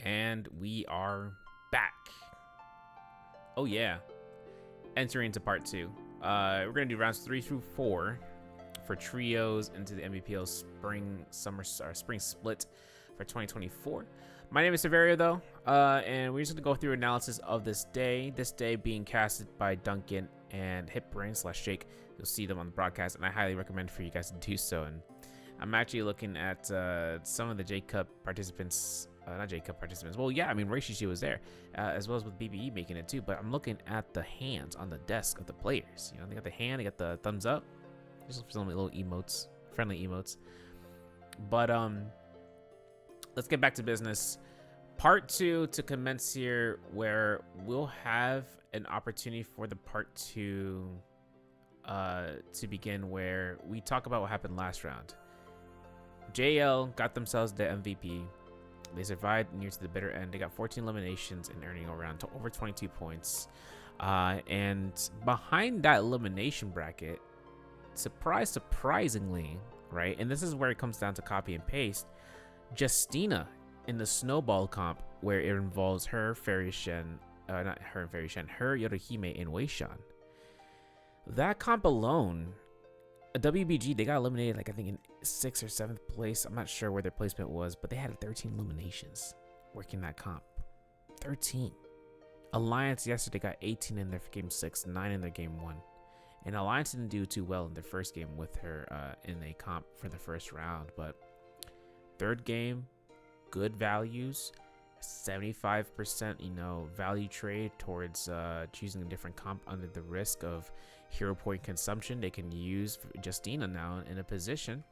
And we are back. Oh yeah, entering into part 2. We're gonna do rounds 3 through 4 for trios into the NBPL spring split for 2024. My name is Severio though, and we're just gonna go through analysis of this day. This day being casted by Duncan and Hipbrain/Jake. You'll see them on the broadcast, and I highly recommend for you guys to do so. And I'm actually looking at some of the J Cup participants. Not J Cup participants. Well, yeah, I mean, Reishi was there, as well as with BBE making it too. But I'm looking at the hands on the desk of the players. You know, they got the hand, they got the thumbs up. Just for some little emotes, friendly emotes. But let's get back to business. Part 2 to commence here, where we'll have an opportunity for the part 2 to begin, where we talk about what happened last round. JL got themselves the MVP. They survived near to the bitter end. They got 14 eliminations and earning around to over 22 points. And behind that elimination bracket, surprisingly, right? And this is where it comes down to copy and paste. Justina in the snowball comp, where it involves her, Fairy Shen, not her and Fairy Shen, her, Yorihime, and Weishan. That comp alone, a WBG, they got eliminated, like I think in 6th or 7th place. I'm not sure where their placement was, but they had 13 eliminations working that comp. 13. Alliance yesterday got 18 in their game 6, 9 in their game 1. And Alliance didn't do too well in their first game with her in a comp for the first round. But third game, good values, 75% value trade towards choosing a different comp under the risk of hero point consumption. They can use Justina now in a position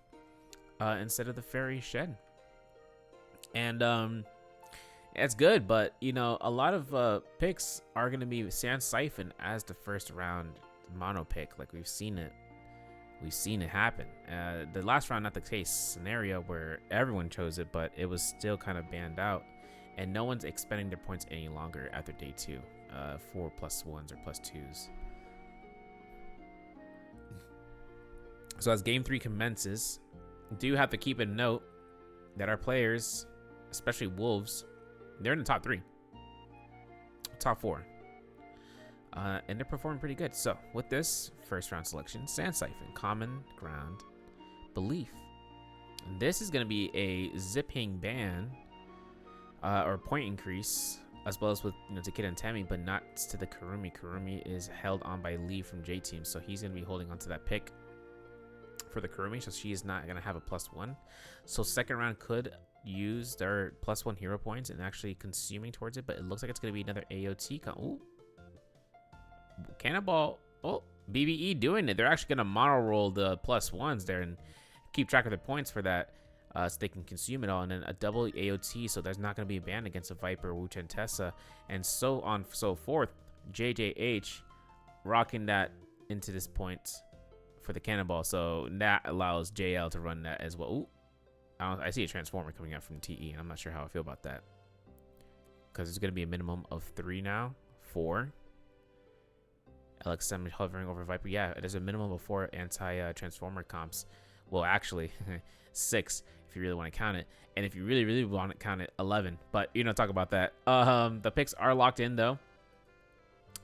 instead of the Fairy Shen. And it's good, but a lot of picks are going to be Sans Siphon as the first round mono pick. Like we've seen it happen. The last round, not the case scenario where everyone chose it, but it was still kind of banned out, and no one's expending their points any longer after day 2 for +1s or +2s. So as game 3 commences, do have to keep in note that our players, especially Wolves, they're in the top 3, top 4. And they're performing pretty good. So with this first round selection, Sans Siphon, Common Ground, Belief. And this is going to be a zipping ban or point increase, as well as with Takeda and Tammy, but not to the Kurumi. Kurumi is held on by Lee from J Team, so he's going to be holding on to that pick for the Kurumi, so she is not going to have a +1. So second round could use their +1 hero points and actually consuming towards it, but it looks like it's going to be another AOT. Ooh. Cannonball. Oh, BBE doing it. They're actually going to mono roll the +1s there and keep track of their points for that, so they can consume it all. And then a double AOT, so there's not going to be a ban against a Viper, Wuchen, Tessa, and so on, so forth. JJH rocking that into this point for the Cannonball, so that allows JL to run that as well. Ooh, I see a Transformer coming out from TE, and I'm not sure how I feel about that, because it's going to be a minimum of 3 now. 4. LXM hovering over Viper. Yeah, there's a minimum of 4 anti-Transformer comps. Well, actually, 6 if you really want to count it. And if you really want to count it, 11. But, talk about that. The picks are locked in, though.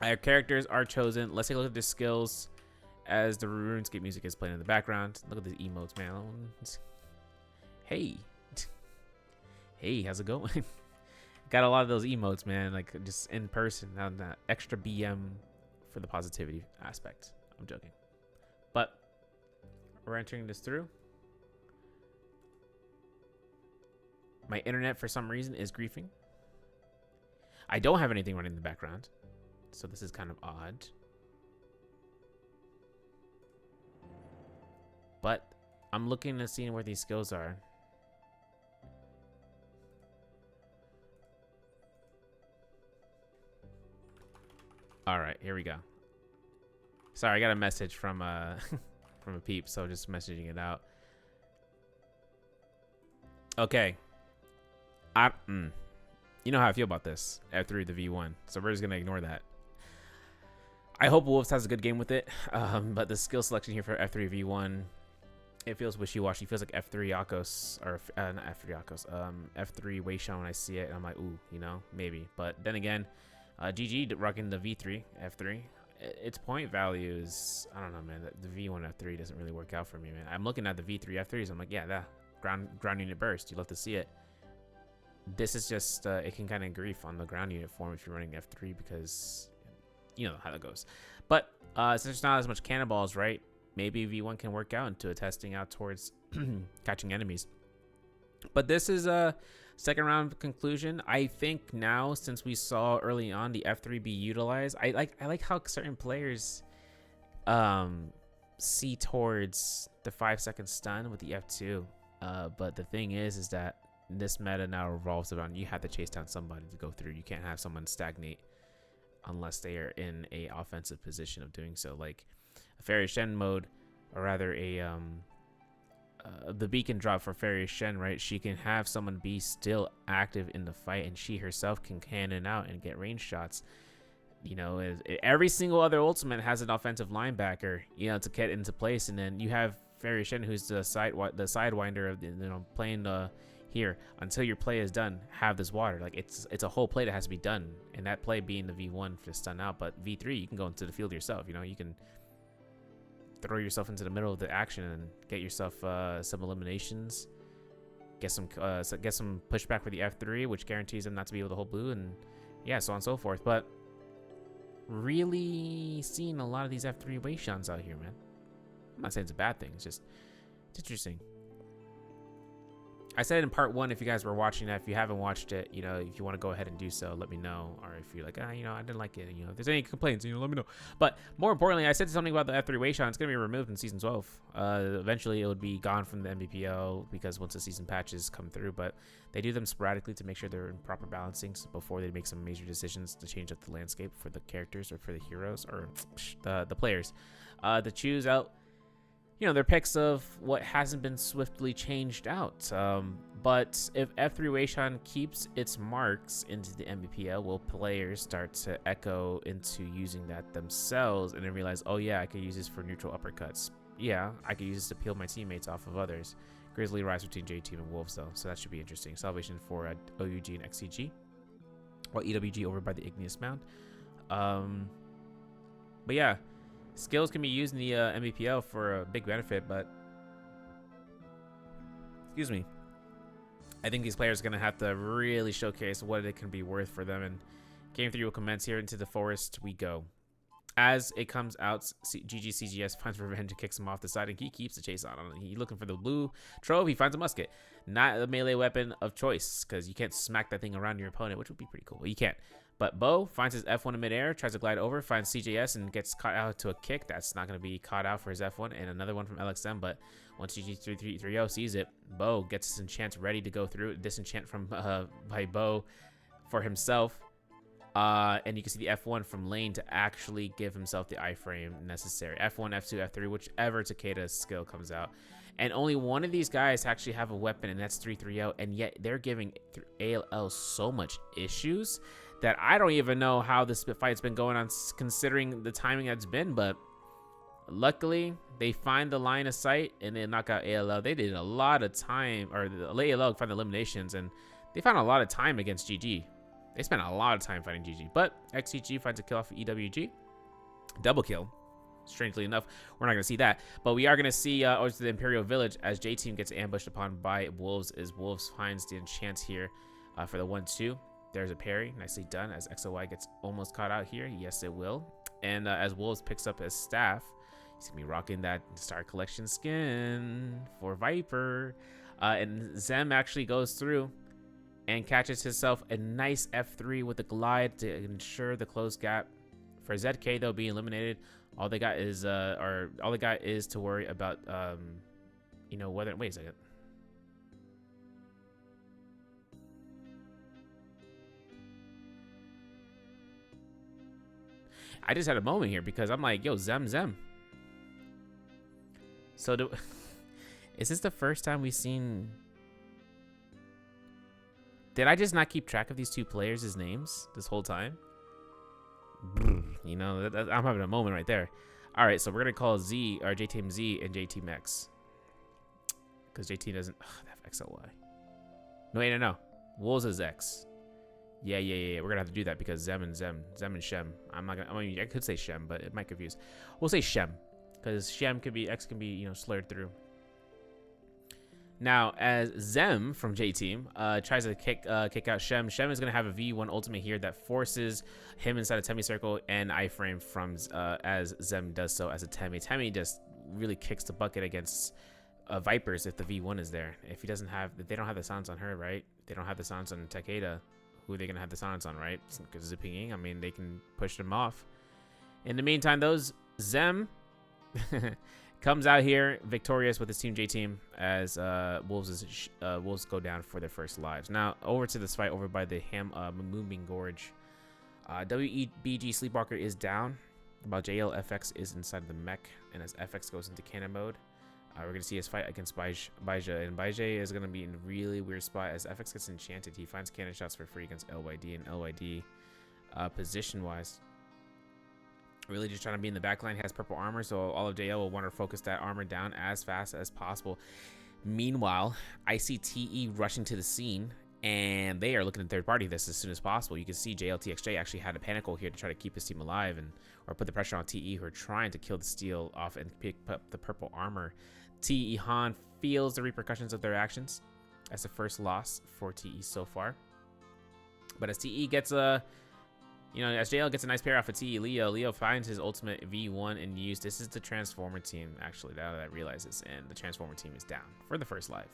Our characters are chosen. Let's take a look at the skills as the RuneScape music is playing in the background. Look at the emotes, man. Hey. Hey, how's it going? Got a lot of those emotes, man. Like, just in person. Not that extra BM for the positivity aspect. I'm joking. But we're entering this through. My internet, for some reason, is griefing. I don't have anything running in the background, so this is kind of odd. But I'm looking to see where these skills are. All right, here we go. Sorry, I got a message from from a peep, so just messaging it out. Okay. You know how I feel about this F3 the V1, so we're just gonna ignore that. I hope Wolves has a good game with it, but the skill selection here for F3 V1 It feels wishy-washy. It feels like F3 Yakos, or not F3 Yakos, F3 Weishan when I see it. And I'm like, ooh, you know, maybe. But then again, GG rocking the V3 F3. Its point value is, I don't know, man. The V1 F3 doesn't really work out for me, man. I'm looking at the V3 F3s. I'm like, yeah, that ground unit burst. You love to see it. This is just, it can kind of grief on the ground unit form if you're running F3 because you know how that goes. But since there's not as much cannonballs, right? Maybe V1 can work out into a testing out towards catching enemies. But this is a second round conclusion. I think now, since we saw early on the F3 be utilized, I like how certain players see towards the 5-second stun with the F2. But the thing is that this meta now revolves around you have to chase down somebody to go through. You can't have someone stagnate unless they are in a offensive position of doing so. Like a Fairy Shen mode, or rather a the beacon drop for Fairy Shen, right? She can have someone be still active in the fight, and she herself can cannon out and get range shots. You know, every single other ultimate has an offensive linebacker, you know, to get into place, and then you have Fairy Shen, who's the sidewinder of, you know, playing the here until your play is done. Have this water, like it's a whole play that has to be done, and that play being the V1 for stun out. But V3, you can go into the field yourself. You know, you can throw yourself into the middle of the action and get yourself some eliminations, get some pushback for the F3, which guarantees them not to be able to hold blue, and yeah, so on and so forth. But really seeing a lot of these F3 Weishans out here, man. I'm not saying it's a bad thing, it's interesting. I said it in part 1. If you guys were watching that, if you haven't watched it, you know, if you want to go ahead and do so, let me know. Or if you're like, you know, I didn't like it, you know, if there's any complaints, you know, let me know. But more importantly, I said something about the F3 Weishan. It's going to be removed in season 12. Eventually, it would be gone from the NBPL because once the season patches come through. But they do them sporadically to make sure they're in proper balancings before they make some major decisions to change up the landscape for the characters or for the heroes or the players. To choose out, you know, their picks of what hasn't been swiftly changed out. But if F3 Weishan keeps its marks into the NBPL, will players start to echo into using that themselves and then realize, oh yeah, I could use this for neutral uppercuts. Yeah, I could use this to peel my teammates off of others. Grizzly rise between J Team and Wolves though, so that should be interesting. Salvation for OUG and XCG, while EWG over by the Igneous Mound. But yeah, skills can be used in the NBPL for a big benefit, but excuse me, I think these players are going to have to really showcase what it can be worth for them. And Game 3 will commence here. Into the forest we go. As it comes out, GGCGS finds revenge and kicks him off the side, and he keeps the chase on. He's looking for the blue trove. He finds a musket. Not a melee weapon of choice, because you can't smack that thing around your opponent, which would be pretty cool. But you can't. But Bo finds his F1 in midair, tries to glide over, finds CJS, and gets caught out to a kick. That's not going to be caught out for his F1. And another one from LXM, but once GG330 sees it, Bo gets his enchant ready to go through. Disenchant from by Bo for himself. And you can see the F1 from Lane to actually give himself the iframe necessary. F1, F2, F3, whichever Takeda's skill comes out. And only one of these guys actually have a weapon, and that's 330, and yet they're giving ALL so much issues that I don't even know how this fight's been going on, considering the timing that's been. But luckily, they find the line of sight, and they knock out ALL. They did a lot of time, or the ALL find the eliminations, and they found a lot of time against GG. They spent a lot of time fighting GG, but XCG finds a kill off of EWG. Double kill. Strangely enough, we're not going to see that, but we are going to see over to the Imperial Village as J Team gets ambushed upon by Wolves, as Wolves finds the enchant here for the 1-2. There's a parry, nicely done, as XOY gets almost caught out here. Yes, it will. And as Wolves picks up his staff, he's going to be rocking that Star Collection skin for Viper. And Zem actually goes through and catches himself a nice F3 with the glide to ensure the close gap. For ZK though being eliminated, all they got is to worry about you know, whether, wait a second. I just had a moment here because I'm like, yo, Zem. So is this the first time we've seen? Did I just not keep track of these two players' names this whole time? You know, I'm having a moment right there. All right, so we're gonna call Z or J Team Z and J Team X. Because JT doesn't. Ugh, they have XLY. No, wait, no. Wolves is X. Yeah. We're gonna have to do that because Zem and Shem. I'm not gonna. I mean, I could say Shem, but it might confuse. We'll say Shem, because Shem could be X can be, you know, slurred through. Now, as Zem from J Team tries to kick out Shem, Shem is gonna have a V1 ultimate here that forces him inside a Temi circle and iframe from as Zem does so as a Temi. Temi just really kicks the bucket against Vipers if the V1 is there. If he doesn't have, if they don't have the silence on her, right? They don't have the silence on Takeda. Who are they gonna have the silence on, right? Because Zipping, I mean, they can push them off. In the meantime, those Zem comes out here victorious with his team J Team as Wolves go down for their first lives. Now over to this fight over by the Moonbeam Gorge. WEBG Sleepwalker is down, while JLFX is inside of the mech, and as FX goes into cannon mode, we're gonna see his fight against Baija, and Baija is gonna be in a really weird spot as FX gets enchanted. He finds cannon shots for free against LYD, and LYD position wise really just trying to be in the backline, has purple armor, so all of JL will want to focus that armor down as fast as possible. Meanwhile, I see TE rushing to the scene, and they are looking at third party this as soon as possible. You can see JLTXJ actually had a panic hole here to try to keep his team alive or put the pressure on TE, who are trying to kill the steal off and pick up the purple armor. TE Han feels the repercussions of their actions. That's the first loss for TE so far. But as TE gets as JL gets a nice pair off of TE, Leo finds his ultimate V1 and use. This is the Transformer team, actually, now that I realize this, and the Transformer team is down for the first life.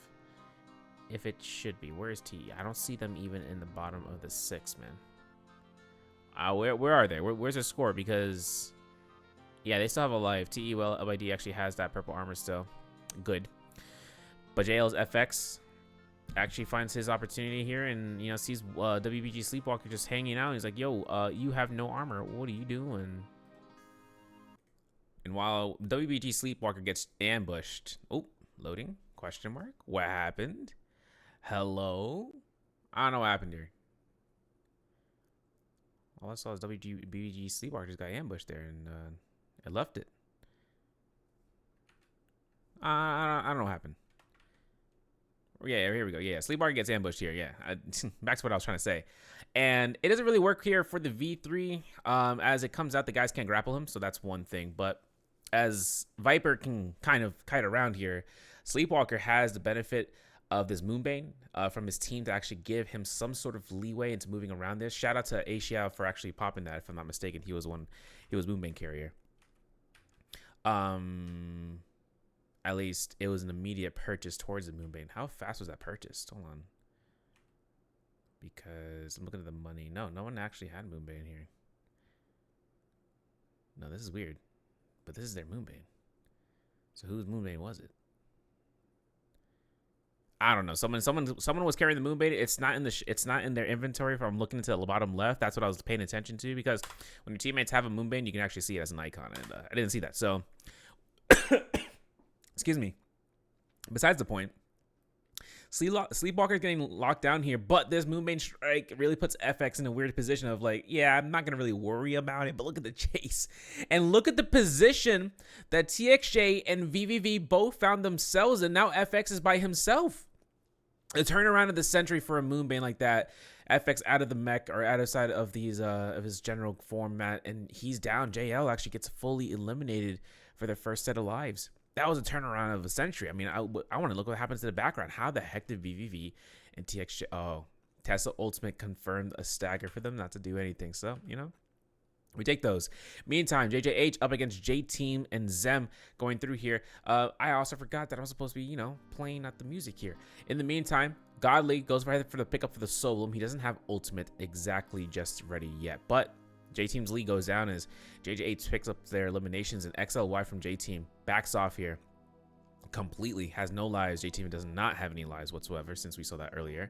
If it should be. Where is TE? I don't see them even in the bottom of the 6, man. Where are they? Where's their score? Because, yeah, they still have a life. TE, well, LYD actually has that purple armor still. Good. But JL's FX actually finds his opportunity here and, you know, sees WBG Sleepwalker just hanging out. He's like, yo, you have no armor. What are you doing? And while WBG Sleepwalker gets ambushed. Oh, loading? Question mark? What happened? Hello? I don't know what happened here. All I saw is WBG Sleepwalker just got ambushed there and it left it. I don't know what happened. Yeah, here we go. Yeah, Sleepwalker gets ambushed here. Yeah, back to what I was trying to say. And it doesn't really work here for the V3. As it comes out, the guys can't grapple him, so that's one thing. But as Viper can kind of kite around here, Sleepwalker has the benefit of this Moonbane from his team to actually give him some sort of leeway into moving around this. Shout out to Asia for actually popping that, if I'm not mistaken. He was Moonbane carrier. At least it was an immediate purchase towards the Moonbane. How fast was that purchased? Hold on. Because I'm looking at the money. No one actually had Moonbane here. No, this is weird. But this is their Moonbane. So whose Moonbane was it? I don't know. Someone was carrying the Moonbane. It's not in their inventory. If I'm looking into the bottom left, that's what I was paying attention to, because when your teammates have a Moonbane, you can actually see it as an icon, and I didn't see that. So excuse me. Besides the point, Sleepwalker is getting locked down here, but this Moonbane strike really puts FX in a weird position of like, yeah, I'm not going to really worry about it, but look at the chase. And look at the position that TXJ and VVV both found themselves in. Now FX is by himself. The turnaround of the century for a Moonbane like that, FX out of the mech or out of side of these of his general format, and he's down. JL actually gets fully eliminated for their first set of lives. That was a turnaround of a century. I mean, I want to look what happens to the background. How the heck did VVV and TXJ... Oh, Tesla Ultimate confirmed a stagger for them not to do anything. So, you know, we take those. Meantime, JJH up against J-Team and Zem going through here. I also forgot that I was supposed to be, you know, playing out the music here. In the meantime, Godly goes right for the pickup for the Solum. He doesn't have Ultimate exactly just ready yet, but J-Team's lead goes down as JJ8 picks up their eliminations, and XLY from J-Team backs off here completely, has no lives. J-Team does not have any lives whatsoever, since we saw that earlier.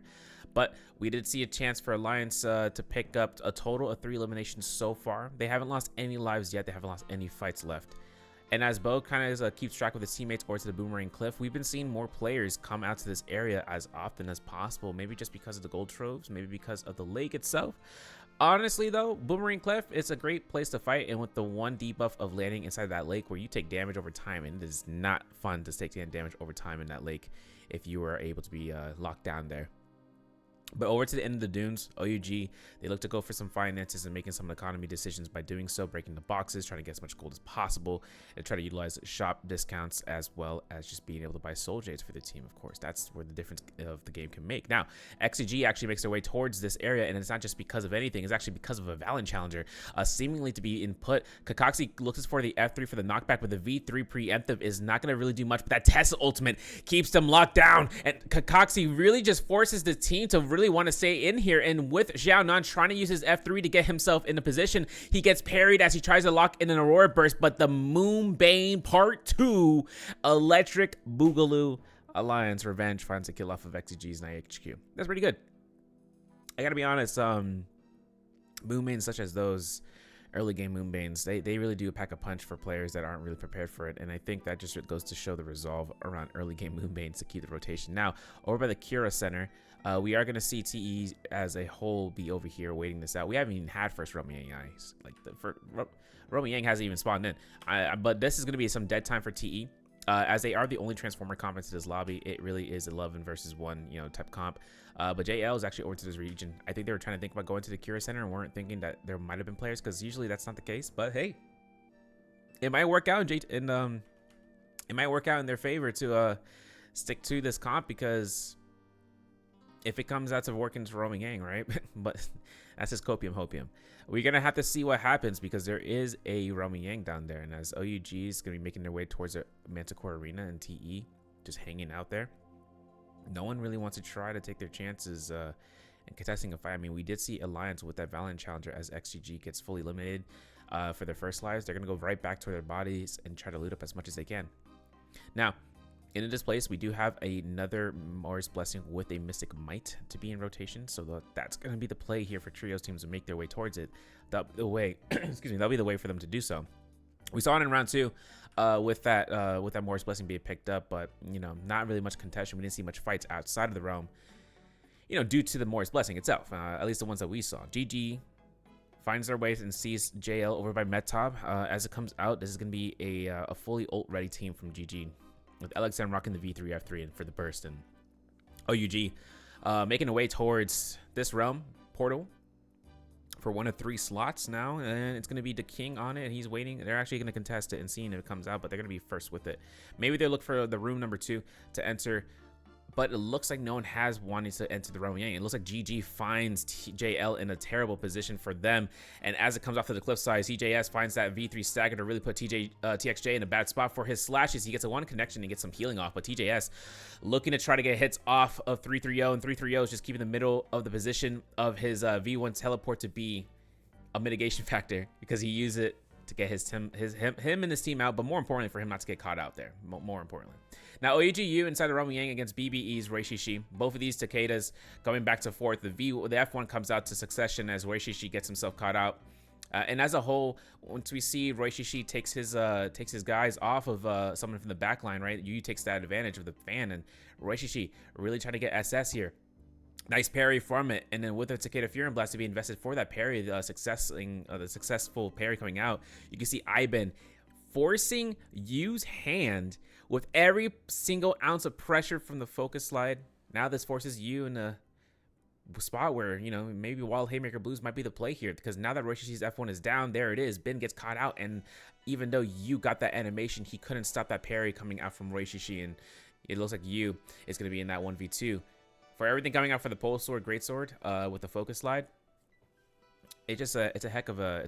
But we did see a chance for Alliance to pick up a total of 3 eliminations so far. They haven't lost any lives yet. They haven't lost any fights left. And as Bo kind of keeps track with his teammates or to the Boomerang Cliff, we've been seeing more players come out to this area as often as possible. Maybe just because of the gold troves, maybe because of the lake itself. Honestly, though, Boomerang Cliff is a great place to fight, and with the one debuff of landing inside that lake where you take damage over time, and it is not fun to take damage over time in that lake if you are able to be locked down there. But over to the end of the dunes, OUG, they look to go for some finances and making some economy decisions by doing so, breaking the boxes, trying to get as much gold as possible, and try to utilize shop discounts as well as just being able to buy soul jades for the team, of course. That's where the difference of the game can make. Now, XCG actually makes their way towards this area, and it's not just because of anything. It's actually because of a Valen challenger, seemingly to be input. Kakaxi looks for the F3 for the knockback, but the V3 preemptive is not going to really do much, but that Tesla ultimate keeps them locked down, and Kakaxi really just forces the team to really want to stay in here. And with Xiaonan trying to use his F3 to get himself into position, he gets parried as he tries to lock in an Aurora Burst, but the Moonbane Part 2 Electric Boogaloo Alliance Revenge finds a kill off of XCG's Nia HQ. That's pretty good. I gotta be honest, Moonbanes such as those early game Moonbanes, they really do pack a punch for players that aren't really prepared for it, and I think that just goes to show the resolve around early game Moonbanes to keep the rotation. Now, over by the Kira Center, we are going to see TE as a whole be over here waiting this out. We haven't even had first Romy Yang eyes. Like, Romy Yang hasn't even spawned in. But this is going to be some dead time for TE. As they are the only Transformer comp into this lobby, it really is 11 versus 1, type comp. But JL is actually over to this region. I think they were trying to think about going to the Kira Center and weren't thinking that there might have been players, because usually that's not the case. But hey, it might work out it might work out in their favor to stick to this comp, because if it comes out to working to Roaming Yang, right? But that's just copium hopium. We're gonna have to see what happens, because there is a Roaming Yang down there, and as OUG is gonna be making their way towards the Manticore Arena and TE just hanging out there, no one really wants to try to take their chances in contesting a fight. I mean, we did see Alliance with that Valiant challenger as XGG gets fully eliminated for their first lives. They're gonna go right back to their bodies and try to loot up as much as they can. Now, in this place, we do have another Morris Blessing with a Mystic Might to be in rotation, so that's going to be the play here for Trios teams to make their way towards it. That'll be the way, excuse me, that'll be the way for them to do so. We saw it in round 2 with that Morris Blessing being picked up, but not really much contention. We didn't see much fights outside of the realm, due to the Morris Blessing itself. At least the ones that we saw. GG finds their way and sees JL over by Metop. As it comes out, this is going to be a fully ult ready team from GG, with LXM rocking the V3 F3 and for the burst, and OUG making a way towards this realm portal for one of 3 slots now, and it's going to be the King on it, and he's waiting. They're actually going to contest it and seeing if it comes out, but they're going to be first with it. Maybe they look for the room number 2 to enter, but it looks like no one has wanted to enter the realm Yang. It looks like GG finds JL in a terrible position for them, and as it comes off to the cliffside, CJS finds that V3 stagger to really put TXJ in a bad spot for his slashes. He gets a 1 connection and gets some healing off, but TJS looking to try to get hits off of 330, and 330 is just keeping the middle of the position of his V1 teleport to be a mitigation factor, because he used it to get him and his team out, but more importantly for him not to get caught out there. More importantly, now OEGU inside the Romy Yang against BBE's Reishishi. Both of these Takedas going back to forth. The F1 comes out to succession as Reishishi gets himself caught out. And as a whole, once we see Reishishi takes his guys off of someone from the back line, right? Yu takes that advantage of the fan, and Reishishi really trying to get SS here. Nice parry from it, and then with the Takeda Fury Blast to be invested for that parry, the successful parry coming out, you can see Iben forcing Yu's hand with every single ounce of pressure from the focus slide. Now this forces Yu in a spot where, maybe Wild Haymaker Blues might be the play here, because now that Reishishi's F1 is down, there it is. Ben gets caught out, and even though Yu got that animation, he couldn't stop that parry coming out from Reishishi, and it looks like Yu is going to be in that 1v2. For everything coming out for the Pole Sword, Great Sword, with the focus slide, it's a heck of a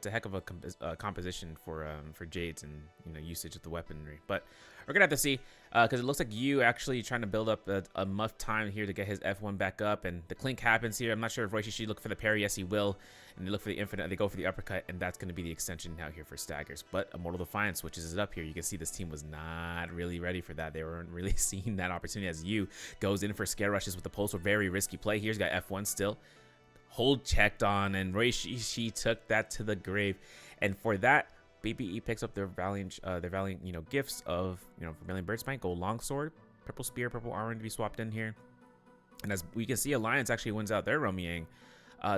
composition for Jades and usage of the weaponry. But we're gonna have to see, because it looks like you actually trying to build up a muff time here to get his F1 back up, and the clink happens here. I'm not sure if Reishishi look for the parry. Yes, he will, and they look for the infinite. They go for the uppercut, and that's gonna be the extension out here for Staggers. But Immortal Defiance switches it up here. You can see this team was not really ready for that. They weren't really seeing that opportunity as Yu goes in for scare rushes with the pulse. Very risky play here. He's got F1 still. Hold checked on, and Reishishi took that to the grave, and for that, BBE picks up their valiant, gifts of Vermilion Birdspine, Gold Longsword, Purple Spear, Purple Armor to be swapped in here, and as we can see, Alliance actually wins out their Romy Yang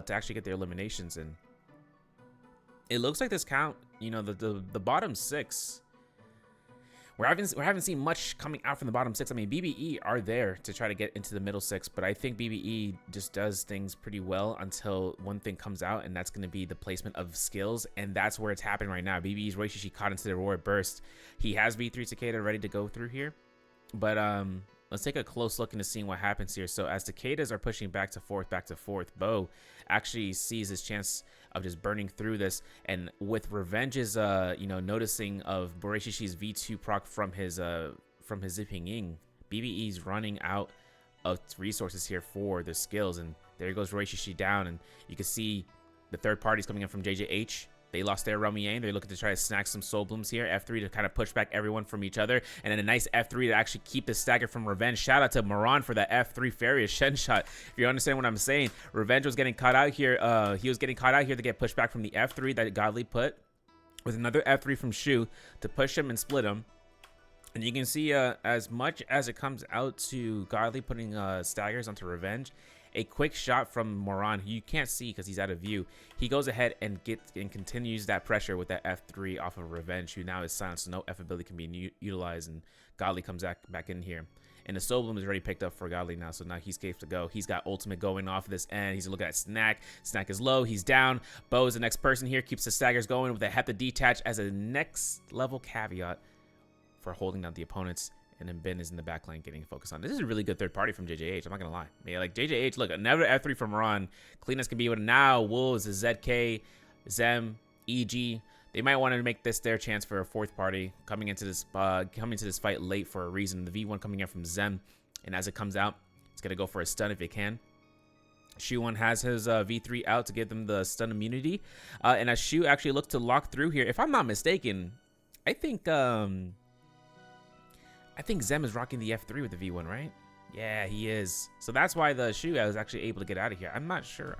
to actually get their eliminations, and It looks like this count, you know, the bottom 6. We haven't seen much coming out from the bottom 6. I mean, BBE are there to try to get into the middle 6, but I think BBE just does things pretty well until one thing comes out, and that's going to be the placement of skills, and that's where it's happening right now. BBE's Roishishi caught into the Roar Burst. He has V3 Cicada ready to go through here, but let's take a close look into seeing what happens here. So as Cicadas are pushing back to fourth, Bo actually sees his chance of just burning through this, and with Revenge's you know, noticing of Borishishi's V2 proc from his Zipping Ying, BBE's running out of resources here for the skills, and there goes Borishishi down, and you can see the third parties coming in from JJH. They lost their Rummy. They're looking to try to snack some Soul Blooms here. F3 to kind of push back everyone from each other. And then a nice F3 to actually keep the stagger from Revenge. Shout out to Moran for that F3 Farius Shen shot. If you understand what I'm saying, Revenge was getting caught out here. He was getting caught out here to get pushed back from the F3 that Godly put, with another F3 from Shu to push him and split him. And you can see as much as it comes out to Godly putting staggers onto Revenge, a quick shot from Moran, who you can't see because he's out of view. He goes ahead and continues that pressure with that F3 off of Revenge, who now is silenced, so no F ability can be utilized, and Godly comes back in here. And the Soul Bloom is already picked up for Godly now, so now he's safe to go. He's got ultimate going off of this end. He's looking at Snack. Snack is low. He's down. Bo is the next person here. Keeps the staggers going with a Hep detach as a next level caveat for holding down the opponents. And then Ben is in the back line getting focused on. This is a really good third party from JJH. I'm not going to lie. Yeah, like JJH, look, another F3 from Ron. Clean as can be with now. Wolves, ZK, Zem, EG. They might want to make this their chance for a fourth party coming into this fight late for a reason. The V1 coming in from Zem. And as it comes out, it's going to go for a stun if it can. Shu1 has his V3 out to give them the stun immunity. And as Shu actually looks to lock through here, if I'm not mistaken, I think Zem is rocking the F3 with the V1, right? Yeah, he is. So that's why the Shu is actually able to get out of here. I'm not sure.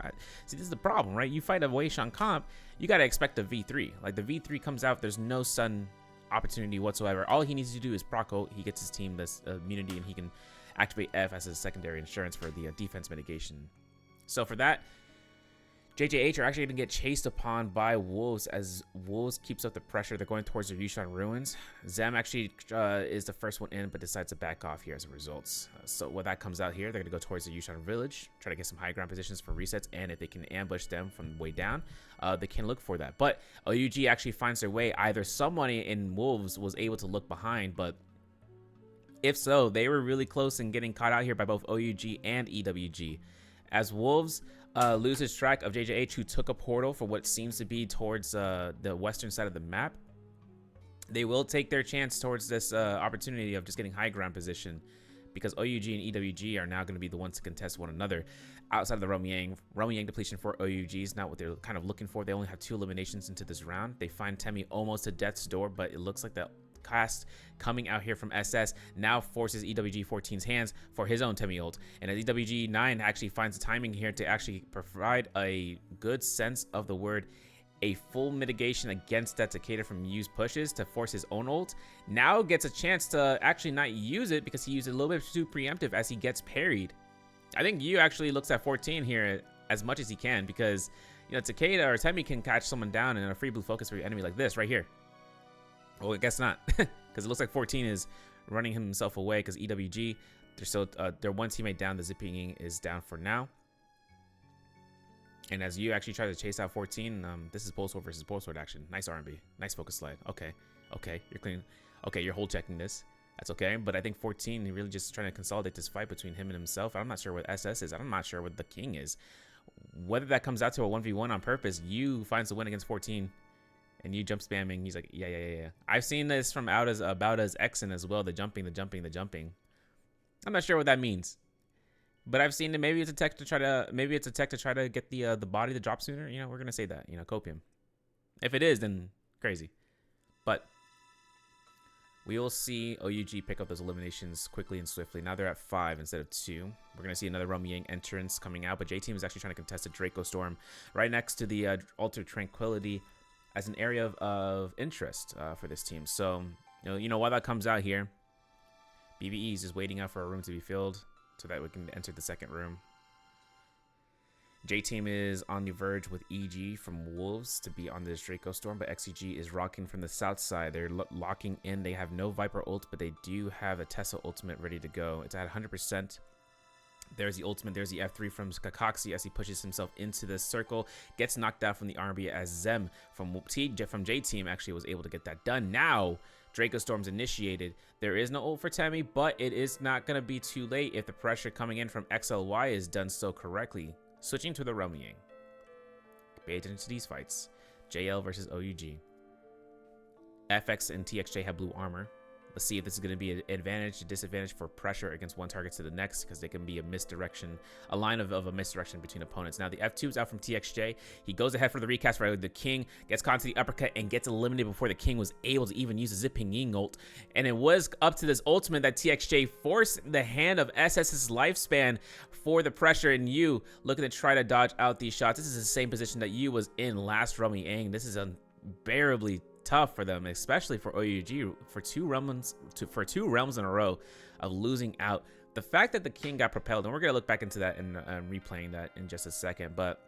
See, this is the problem, right? You fight a Wei Shan comp, you got to expect a V3. Like, the V3 comes out, there's no stun opportunity whatsoever. All he needs to do is proc ult. He gets his team this immunity, and he can activate F as a secondary insurance for the defense mitigation. So for that, JJH are actually going to get chased upon by Wolves as Wolves keeps up the pressure. They're going towards the Yushan Ruins. Zem actually is the first one in, but decides to back off here as a result. So when that comes out here, they're going to go towards the Yushan Village, try to get some high ground positions for resets, and if they can ambush them from way down, they can look for that. But OUG actually finds their way. Either someone in Wolves was able to look behind, but if so, they were really close in getting caught out here by both OUG and EWG. As Wolves loses track of JJH, who took a portal for what seems to be towards the western side of the map, they will take their chance towards this opportunity of just getting high ground position, because OUG and EWG are now going to be the ones to contest one another outside of the Rummy Yang depletion for OUG is not what they're kind of looking for. They only have 2 eliminations into this round. They find Temi almost to death's door, but it looks like the cast coming out here from SS now forces EWG 14's hands for his own Temi ult, and as EWG 9 actually finds the timing here to actually provide a good sense of the word, a full mitigation against that Takeda from use pushes to force his own ult, now gets a chance to actually not use it because he used it a little bit too preemptive as he gets parried. I think Yu actually looks at 14 here as much as he can, because you know, Takeda or Temi can catch someone down in a free blue focus for your enemy like this right here. Well, I guess not, because it looks like 14 is running himself away because EWG, they're still, their one teammate down, the Zipping is down for now. And as you actually try to chase out 14, this is pole sword versus pole sword action. Nice R&B, nice focus slide. Okay, you're clean. Okay, you're hold checking this. That's okay, but I think 14, really just trying to consolidate this fight between him and himself. I'm not sure what SS is. I'm not sure what the King is. Whether that comes out to a 1v1 on purpose, you finds the win against 14. And you jump spamming. He's like, yeah. I've seen this from about as Exen as well. The jumping. I'm not sure what that means, but I've seen it. Maybe it's a tech to try to get the body to drop sooner. You know, we're gonna say that. You know, copium. If it is, then crazy. But we will see OUG pick up those eliminations quickly and swiftly. Now they're at 5 instead of 2. We're gonna see another Rummy Yang entrance coming out, but J Team is actually trying to contest a Draco Storm right next to the Altar Tranquility as an area of interest for this team. So, you know, while that comes out here, BBE is just waiting out for a room to be filled so that we can enter the second room. J Team is on the verge with EG from Wolves to be on this Draco Storm, but XEG is rocking from the south side. They're locking in. They have no Viper ult, but they do have a Tesla ultimate ready to go. It's at 100%. There's the ultimate. There's the F3 from Kakaxi as he pushes himself into the circle. Gets knocked out from the R&B as Zem from J Team actually was able to get that done. Now, Draco Storm's initiated. There is no ult for Temmie, but it is not going to be too late if the pressure coming in from XLY is done so correctly. Switching to the Realm Yang. Pay attention to these fights. JL versus OUG. FX and TXJ have blue armor. Let's see if this is going to be an advantage or disadvantage for pressure against one target to the next, because they can be a misdirection, a line of a misdirection between opponents. Now the F2 is out from TXJ. He goes ahead for the recast right. The King gets caught to the uppercut and gets eliminated before the King was able to even use the Zipping Ying ult. And it was up to this ultimate that TXJ forced the hand of SS's lifespan for the pressure, and you looking to try to dodge out these shots. This is the same position that you was in last Realm Yang. This is unbearably tough for them, especially for OUG, for two realms in a row of losing out. The fact that the King got propelled, and we're gonna look back into that and replaying that in just a second, but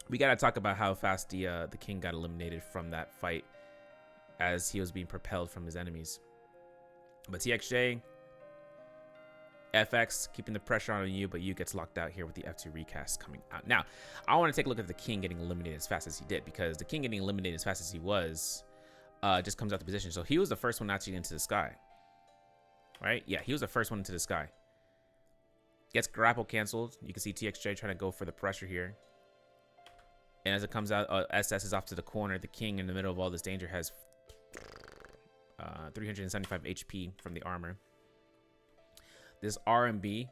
we gotta talk about how fast the King got eliminated from that fight as he was being propelled from his enemies. But TXJ, FX keeping the pressure on you, but you gets locked out here with the F2 recast coming out. Now, I want to take a look at the King getting eliminated as fast as he did, because the King getting eliminated as fast as he was just comes out the position. So he was the first one actually into the sky, right? Yeah, he was the first one into the sky. Gets grapple canceled. You can see TXJ trying to go for the pressure here. And as it comes out, SS is off to the corner. The King in the middle of all this danger has 375 HP from the armor. This R&B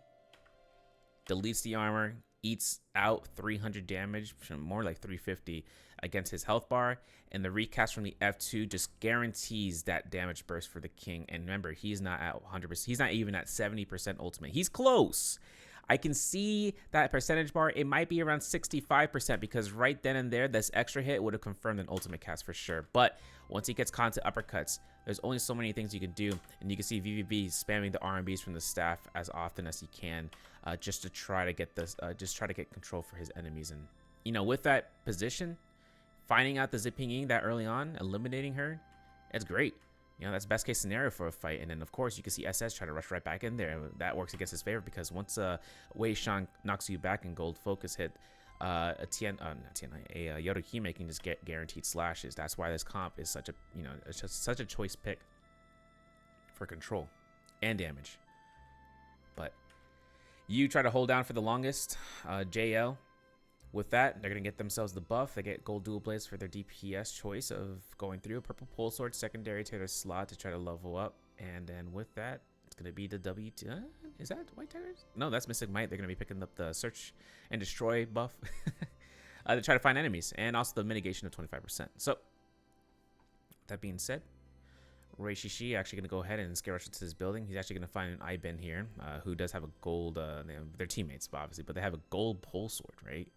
deletes the armor, eats out 300 damage, more like 350 against his health bar, and the recast from the F2 just guarantees that damage burst for the King. And remember, he's not at 100%. He's not even at 70% ultimate. He's close. I can see that percentage bar. It might be around 65%, because right then and there, this extra hit would have confirmed an ultimate cast for sure. But once he gets caught to uppercuts, there's only so many things you can do. And you can see VVB spamming the R&Bs from the staff as often as he can, just to try to get this, just try to get control for his enemies. And, you know, with that position, finding out the Zipping Ying that early on, eliminating her, it's great. You know, that's best case scenario for a fight. And then, of course, you can see SS try to rush right back in there. That works against his favor, because once Wei Shan knocks you back and gold focus hit, a Yodohime can just get guaranteed slashes. That's why this comp is such a, you know, it's just such a choice pick for control and damage. But you try to hold down for the longest. JL, with that, they're going to get themselves the buff. They get gold dual blades for their DPS choice of going through a purple pole sword secondary to their slot to try to level up. And then with that, it's going to be the W2. Is that White Tigers? No, that's Mystic Might. They're going to be picking up the search and destroy buff to try to find enemies, and also the mitigation of 25%. So, that being said, Ray Shishi actually going to go ahead and scare rush into this building. He's actually going to find an Iben here, who does have a gold, they're teammates, obviously, but they have a gold pole sword, right?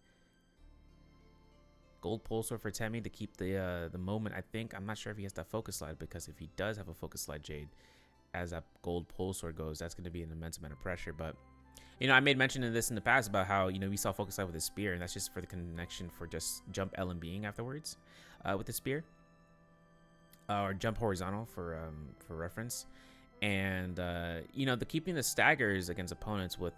Gold pole sword for Temmie to keep the moment. I think, I'm not sure if he has that focus slide, because if he does have a focus slide Jade, as that gold pole sword goes, that's going to be an immense amount of pressure. But, you know, I made mention of this in the past about how, you know, we saw focus slide with his spear, and that's just for the connection for just jump L and being afterwards with the spear, or jump horizontal for reference. And you know, the keeping the staggers against opponents with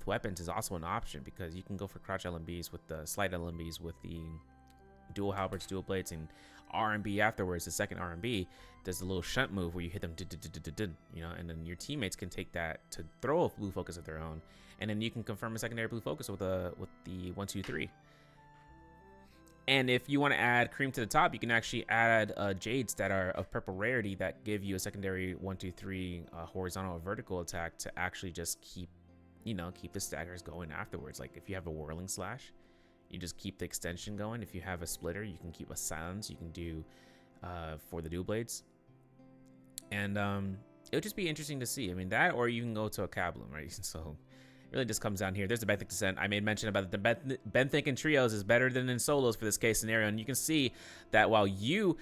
weapons is also an option, because you can go for crouch LMBs with the slight LMBs with the dual halberds, dual blades, and R&B afterwards. The second R&B does the little shunt move where you hit them, you know, and then your teammates can take that to throw a blue focus of their own, and then you can confirm a secondary blue focus with the 1-2-3. And if you want to add cream to the top, you can actually add jades that are of purple rarity that give you a secondary 1-2-3 horizontal or vertical attack to actually just keep the staggers going afterwards. Like if you have a whirling slash, you just keep the extension going. If you have a splitter, you can keep a silence. You can do for the dual blades, and it would just be interesting to see. I mean, that, or you can go to a Kablum, right? So Really just comes down here. There's the Benthic Descent. I made mention about the Benthic in trios is better than in solos for this case scenario. And you can see that while you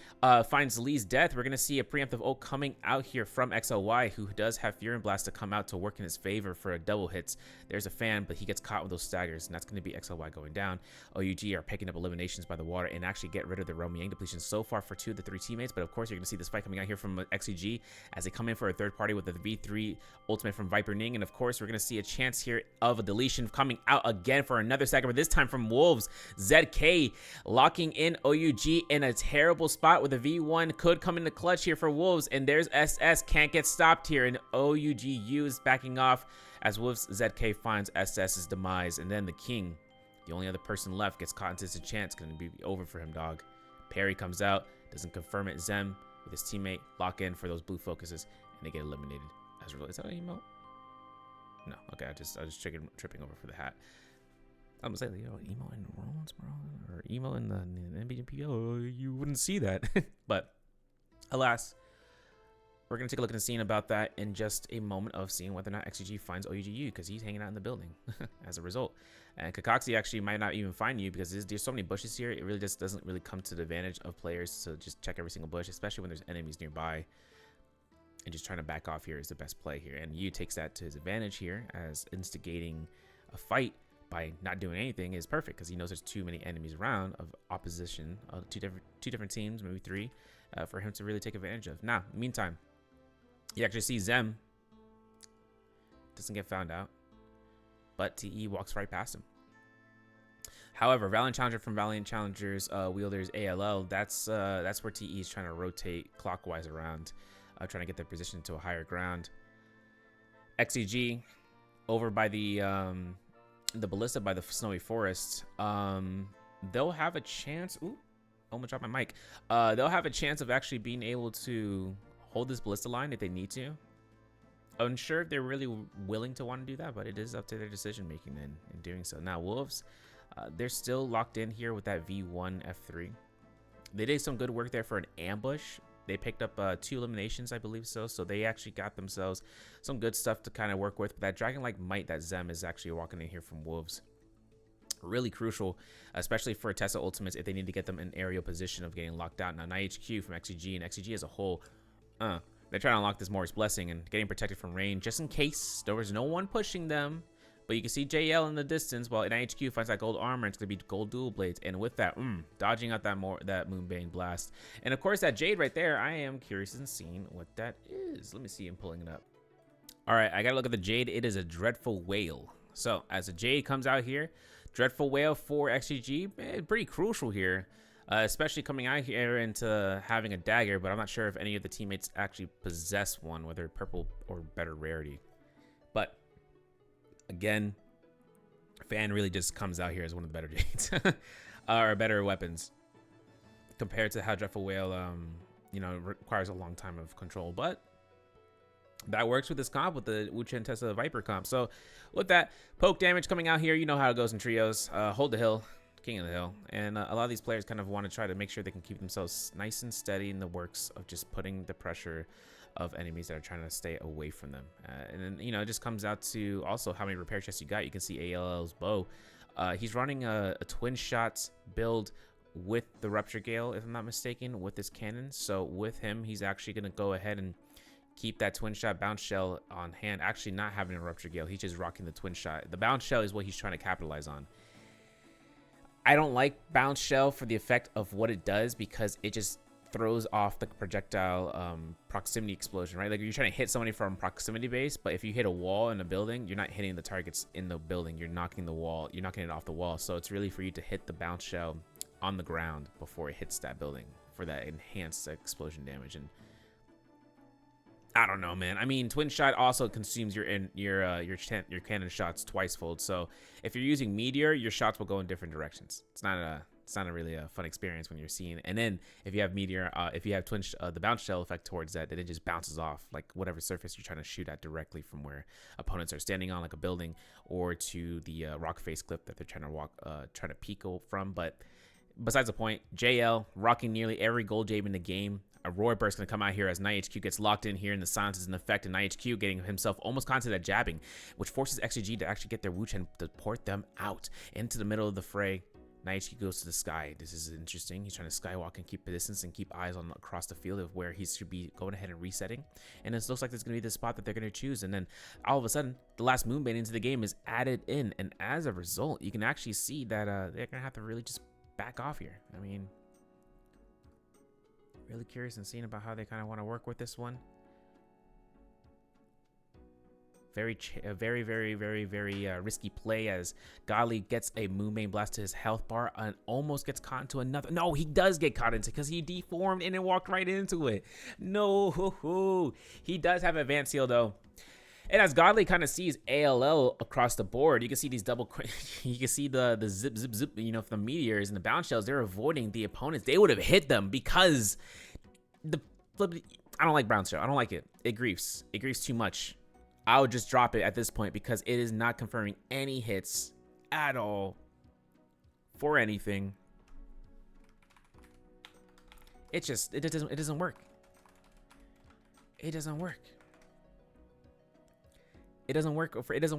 finds Lee's death, we're going to see a preemptive ult coming out here from XLY, who does have Fury and Blast to come out to work in his favor for a double hits. There's a fan, but he gets caught with those staggers, and that's going to be XLY going down. OUG are picking up eliminations by the water and actually get rid of the Romiang depletion so far for 2 of the 3 teammates. But of course, you're going to see this fight coming out here from XCG as they come in for a third party with the V3 ultimate from Viper Ning. And of course, we're going to see a chance here of a deletion coming out again for another stagger, but this time from Wolves. ZK locking in OUG in a terrible spot with a V1 could come in the clutch here for Wolves. And there's SS, can't get stopped here. And OUGU is backing off as Wolves ZK finds SS's demise. And then the King, the only other person left, gets caught into this chance. Going to be over for him, dog. Perry comes out, doesn't confirm it. Zem with his teammate lock in for those blue focuses, and they get eliminated as a result. Is that an emote? No. Okay, I was tripping over for the hat. I'm gonna say, you know, emo in Rollins, bro, or emo in the NBPL, you wouldn't see that. But alas, we're gonna take a look at the scene about that in just a moment of seeing whether or not XGG finds OUGU, because he's hanging out in the building as a result. And Kakaxi actually might not even find you because there's so many bushes here. It really just doesn't really come to the advantage of players to just check every single bush, especially when there's enemies nearby. And just trying to back off here is the best play here. And Yu takes that to his advantage here, as instigating a fight by not doing anything is perfect because he knows there's too many enemies around of opposition, two different teams, maybe 3, for him to really take advantage of. Now, meantime, you actually see Zem doesn't get found out, but TE walks right past him. However, Valiant Challenger from Valiant Challengers wielders ALL, that's where TE is trying to rotate clockwise around, trying to get their position to a higher ground. XCG over by the ballista by the snowy forest. They'll have a chance. Ooh, I'm gonna drop my mic. They'll have a chance of actually being able to hold this ballista line if they need to. Unsure if they're really willing to want to do that, but it is up to their decision making in doing so. Now, Wolves, they're still locked in here with that V1 F3. They did some good work there for an ambush. They picked up 2 eliminations, I believe so. So they actually got themselves some good stuff to kind of work with. But that Dragon-like might that Zem is actually walking in here from Wolves, really crucial, especially for Tesla Ultimates if they need to get them in aerial position of getting locked out. Now, NIHQ from XCG and XCG as a whole, they're trying to unlock this Morris Blessing and getting protected from rain just in case there was no one pushing them. But you can see JL in the distance while NIHQ finds that gold armor. It's going to be gold dual blades. And with that, dodging out that Moonbane blast. And of course, that Jade right there, I am curious in seeing what that is. Let me see him pulling it up. All right, I got to look at the Jade. It is a Dreadful Whale. So as a Jade comes out here, Dreadful Whale for XGG, pretty crucial here. Especially coming out here into having a dagger. But I'm not sure if any of the teammates actually possess one, whether purple or better rarity. But again, Fan really just comes out here as one of the better Jades or better weapons compared to how Dreadful Whale, you know, requires a long time of control. But that works with this comp, with the Wuchen Tessa Viper comp. So with that, poke damage coming out here, you know how it goes in trios. Hold the hill, king of the hill. And a lot of these players kind of want to try to make sure they can keep themselves nice and steady in the works of just putting the pressure of enemies that are trying to stay away from them. And then, you know, it just comes out to also how many repair chests you got. You can see ALL's bow. He's running a twin shots build with the Rupture Gale, if I'm not mistaken, with his cannon. So with him, he's actually going to go ahead and keep that twin shot bounce shell on hand. Actually not having a Rupture Gale. He's just rocking the twin shot. The bounce shell is what he's trying to capitalize on. I don't like bounce shell for the effect of what it does because it just throws off the projectile proximity explosion, right? Like you're trying to hit somebody from proximity base, but if you hit a wall in a building, you're not hitting the targets in the building. You're knocking the wall. You're knocking it off the wall. So it's really for you to hit the bounce shell on the ground before it hits that building for that enhanced explosion damage. And I don't know, man. I mean, twin shot also consumes your cannon shots twice fold. So if you're using meteor, your shots will go in different directions. It's not a really a fun experience when you're seeing. And then if you have meteor, if you have twin the bounce shell effect towards that, then it just bounces off like whatever surface you're trying to shoot at directly from where opponents are standing on, like a building, or to the rock face cliff that they're trying to peek from. But besides the point, JL rocking nearly every gold jab in the game. Aurora Burst going to come out here as NightHQ gets locked in here, and the silence is in effect, and NightHQ getting himself almost caught to that jabbing, which forces XGG to actually get their Wooch and to port them out into the middle of the fray. NightHQ goes to the sky. This is interesting. He's trying to skywalk and keep distance and keep eyes on across the field of where he should be going ahead and resetting. And it looks like this is going to be the spot that they're going to choose. And then all of a sudden, the last Moonbane into the game is added in. And as a result, you can actually see that they're going to have to really just back off here. I mean, really curious and seeing about how they kind of want to work with this one. Very risky play as Godly gets a Moonbane blast to his health bar and almost gets caught into another. No, he does get caught into because he deformed and then walked right into it. No, he does have advanced heal though. And as Godly kind of sees ALL across the board, you can see these you can see the zip, you know, from the meteors and the bounce shells. They're avoiding the opponents. They would have hit them because I don't like bounce shell. I don't like it. It griefs. It griefs too much. I would just drop it at this point because it is not confirming any hits at all for anything. It doesn't work. It doesn't work. It doesn't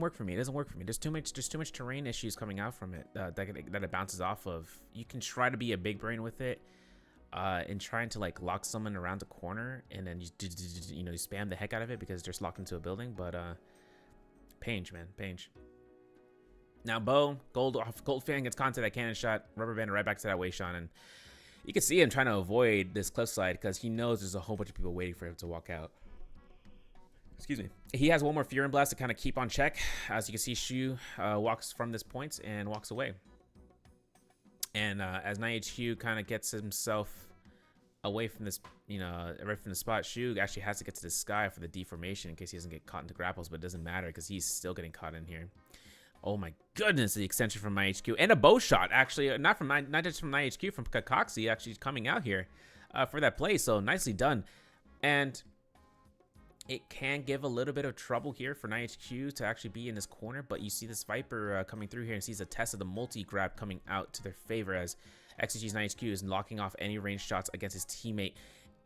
work for me. It doesn't work for me. There's too much terrain issues coming out from it that it bounces off of. You can try to be a big brain with it. And trying to like lock someone around the corner and then you spam the heck out of it because they're just locked into a building. But Pange, man, Pange. Now Bo Gold fan gets caught to that cannon shot, rubber band right back to that Wayshawn, and you can see him trying to avoid this cliffside because he knows there's a whole bunch of people waiting for him to walk out. Excuse me. He has one more Fury Blast to kind of keep on check. As you can see, Shu walks from this point and walks away. And as NightHQ kind of gets himself away from this, right from the spot, Shu actually has to get to the sky for the deformation in case he doesn't get caught into grapples, but it doesn't matter because he's still getting caught in here. Oh my goodness, the extension from NightHQ and a bow shot, actually, not just from NightHQ, from Kakaxi actually coming out here for that play. So nicely done. And it can give a little bit of trouble here for NightHQ to actually be in this corner, but you see this Viper coming through here and sees a test of the multi-grab coming out to their favor as XGG's NightHQ is locking off any range shots against his teammate.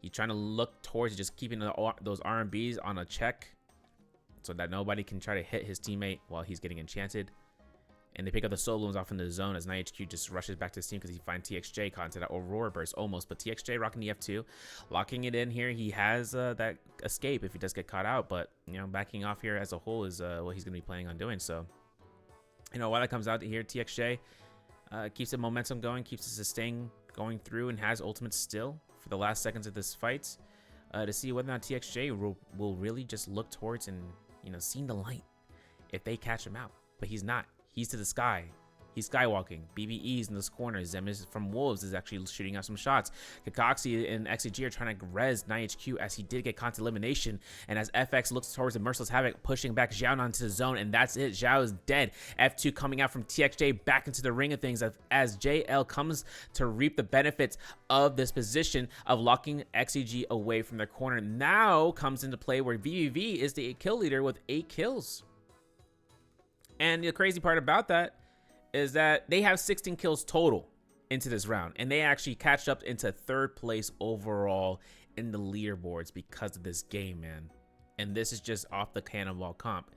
He's trying to look towards just keeping those RMBs on a check so that nobody can try to hit his teammate while he's getting enchanted. And they pick up the soloons off in the zone as NightHQ just rushes back to his team because he finds TXJ caught into that Aurora Burst almost. But TXJ rocking the F2, locking it in here. He has that escape if he does get caught out. But, backing off here as a whole is what he's going to be planning on doing. So, while that comes out here, TXJ keeps the momentum going, keeps the sustain going through, and has ultimate still for the last seconds of this fight to see whether or not TXJ will really just look towards and, seeing the light if they catch him out. But he's not. He's to the sky. He's skywalking. BBE's in this corner. Zem is from Wolves is actually shooting out some shots. Kakaxi and XG are trying to res NightHQ as he did get caught to elimination. And as FX looks towards the Merciless Havoc, pushing back Zhao onto the zone. And that's it. Zhao is dead. F2 coming out from TXJ back into the ring of things as JL comes to reap the benefits of this position of locking XG away from their corner. Now comes into play where VVV is the kill leader with 8 kills. And the crazy part about that is that they have 16 kills total into this round. And they actually catch up into 3rd place overall in the leaderboards because of this game, man. And this is just off the Cannonball comp.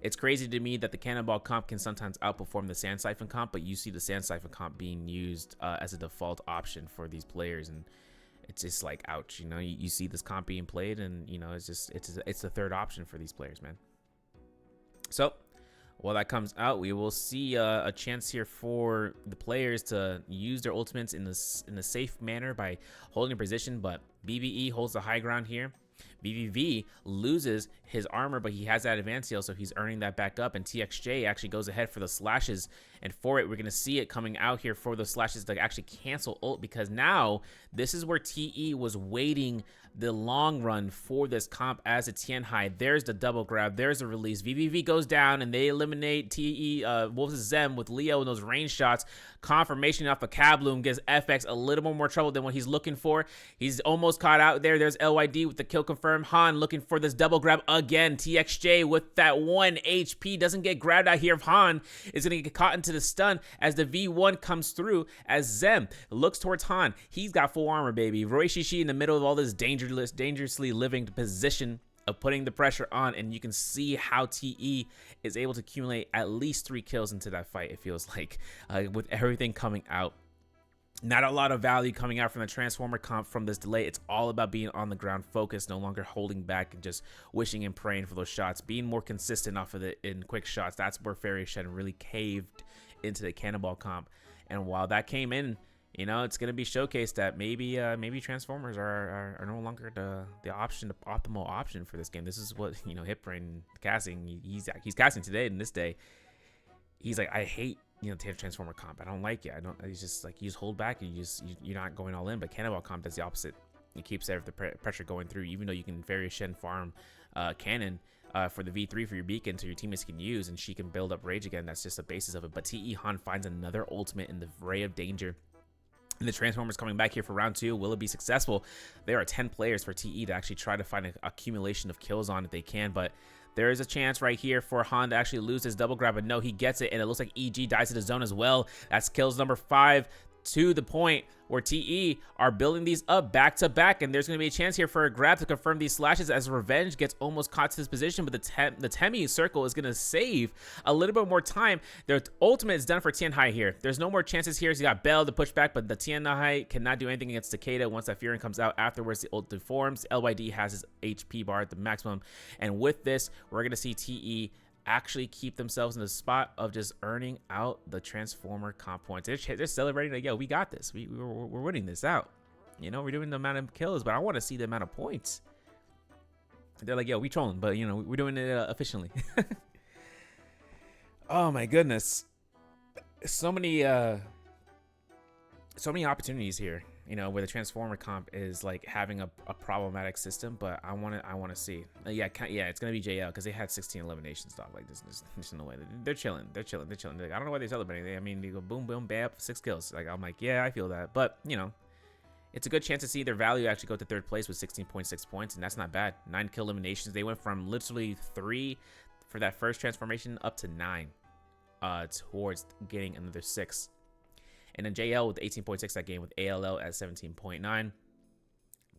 It's crazy to me that the Cannonball comp can sometimes outperform the Sand Siphon comp, but you see the Sand Siphon comp being used as a default option for these players. And it's just like, ouch, you see this comp being played and, it's the 3rd option for these players, man. So, while that comes out, we will see a chance here for the players to use their ultimates in a safe manner by holding a position, but BBE holds the high ground here. BBV loses his armor, but he has that advanced heal, so he's earning that back up, and TXJ actually goes ahead for the slashes, and for it, we're going to see it coming out here for the slashes to actually cancel ult, because now this is where TE was waiting the long run for this comp as a Tianhai. There's the double grab. There's the release. VVV goes down, and they eliminate TE Wolves' Zem with Leo in those range shots. Confirmation off of Kabloom gives FX a little more trouble than what he's looking for. He's almost caught out there. There's LYD with the kill confirmed. Han looking for this double grab again. TXJ with that 1 HP doesn't get grabbed out here. Han is going to get caught into into the stun as the V1 comes through as Zem looks towards Han. He's got full armor, baby. Roy Shishi in the middle of all this dangerously living position of putting the pressure on, and you can see how TE is able to accumulate at least 3 kills into that fight, it feels like, with everything coming out. Not a lot of value coming out from the Transformer comp from this delay. It's all about being on the ground focused, no longer holding back and just wishing and praying for those shots. Being more consistent off of it in quick shots. That's where Fairy Shen really caved into the Cannonball comp. And while that came in, you know, it's going to be showcased that maybe Transformers are no longer the optimal option for this game. This is what, you know, Hipbrain casting, he's casting today in this day. He's like, I hate, you know, Transformer comp. I don't like it. He's just like, you just hold back and you're not going all in. But Cannonball comp does the opposite. It keeps the pressure going through, even though you can Fairy Shen farm cannon for the V3 for your beacon so your teammates can use, and she can build up rage again. That's just the basis of it. But TE Han finds another ultimate in the Ray of Danger. And the Transformers coming back here for round 2. Will it be successful? There are 10 players for TE to actually try to find an accumulation of kills on if they can, but there is a chance right here for Han to actually lose his double grab, but no, he gets it, and it looks like EG dies to the zone as well. That's kills number 5, to the point where TE are building these up back to back, and there's going to be a chance here for a grab to confirm these slashes as Revenge gets almost caught to this position, but the Temi circle is going to save a little bit more time. Their ultimate is done for Tianhai here. There's no more chances here. He's got Bell to push back, but the Tianhai cannot do anything against Takeda once that Fury comes out. Afterwards, the ult deforms. LYD has his HP bar at the maximum, and with this, we're going to see TE actually keep themselves in the spot of just earning out the Transformer comp points. They're celebrating like, yo, we got this. We're winning this out. You know, we're doing the amount of kills, but I want to see the amount of points. They're like, yo, we trolling, but, you know, we're doing it efficiently. Oh, my goodness. So many opportunities here, you know, where the Transformer comp is like having a problematic system, but I want to see. Yeah, it's gonna be JL because they had 16 eliminations, dog. Like there's no way. They're chilling. Like, I don't know why they're celebrating. I mean, they go boom, boom, bam, 6 kills. Like, I'm like, yeah, I feel that, but you know, it's a good chance to see their value actually go to 3rd place with 16.6 points, and that's not bad. 9 kill eliminations. They went from literally 3 for that first transformation up to 9, towards getting another 6. And then JL with 18.6 that game, with ALL at 17.9.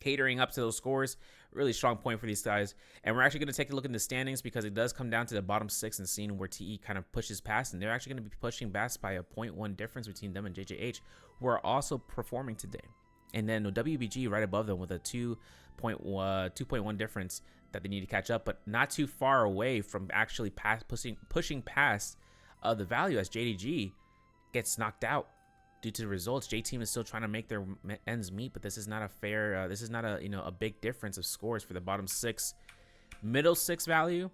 Catering up to those scores, really strong point for these guys. And we're actually going to take a look in the standings because it does come down to the bottom 6 and seeing where TE kind of pushes past. And they're actually going to be pushing past by a 0.1 difference between them and JJH, who are also performing today. And then WBG right above them with a 2.1 difference that they need to catch up, but not too far away from actually pushing past the value as JDG gets knocked out due to the results. J-Team is still trying to make their ends meet, but this is not a fair, this is not a, you know, a big difference of scores for the bottom 6. Middle 6 value,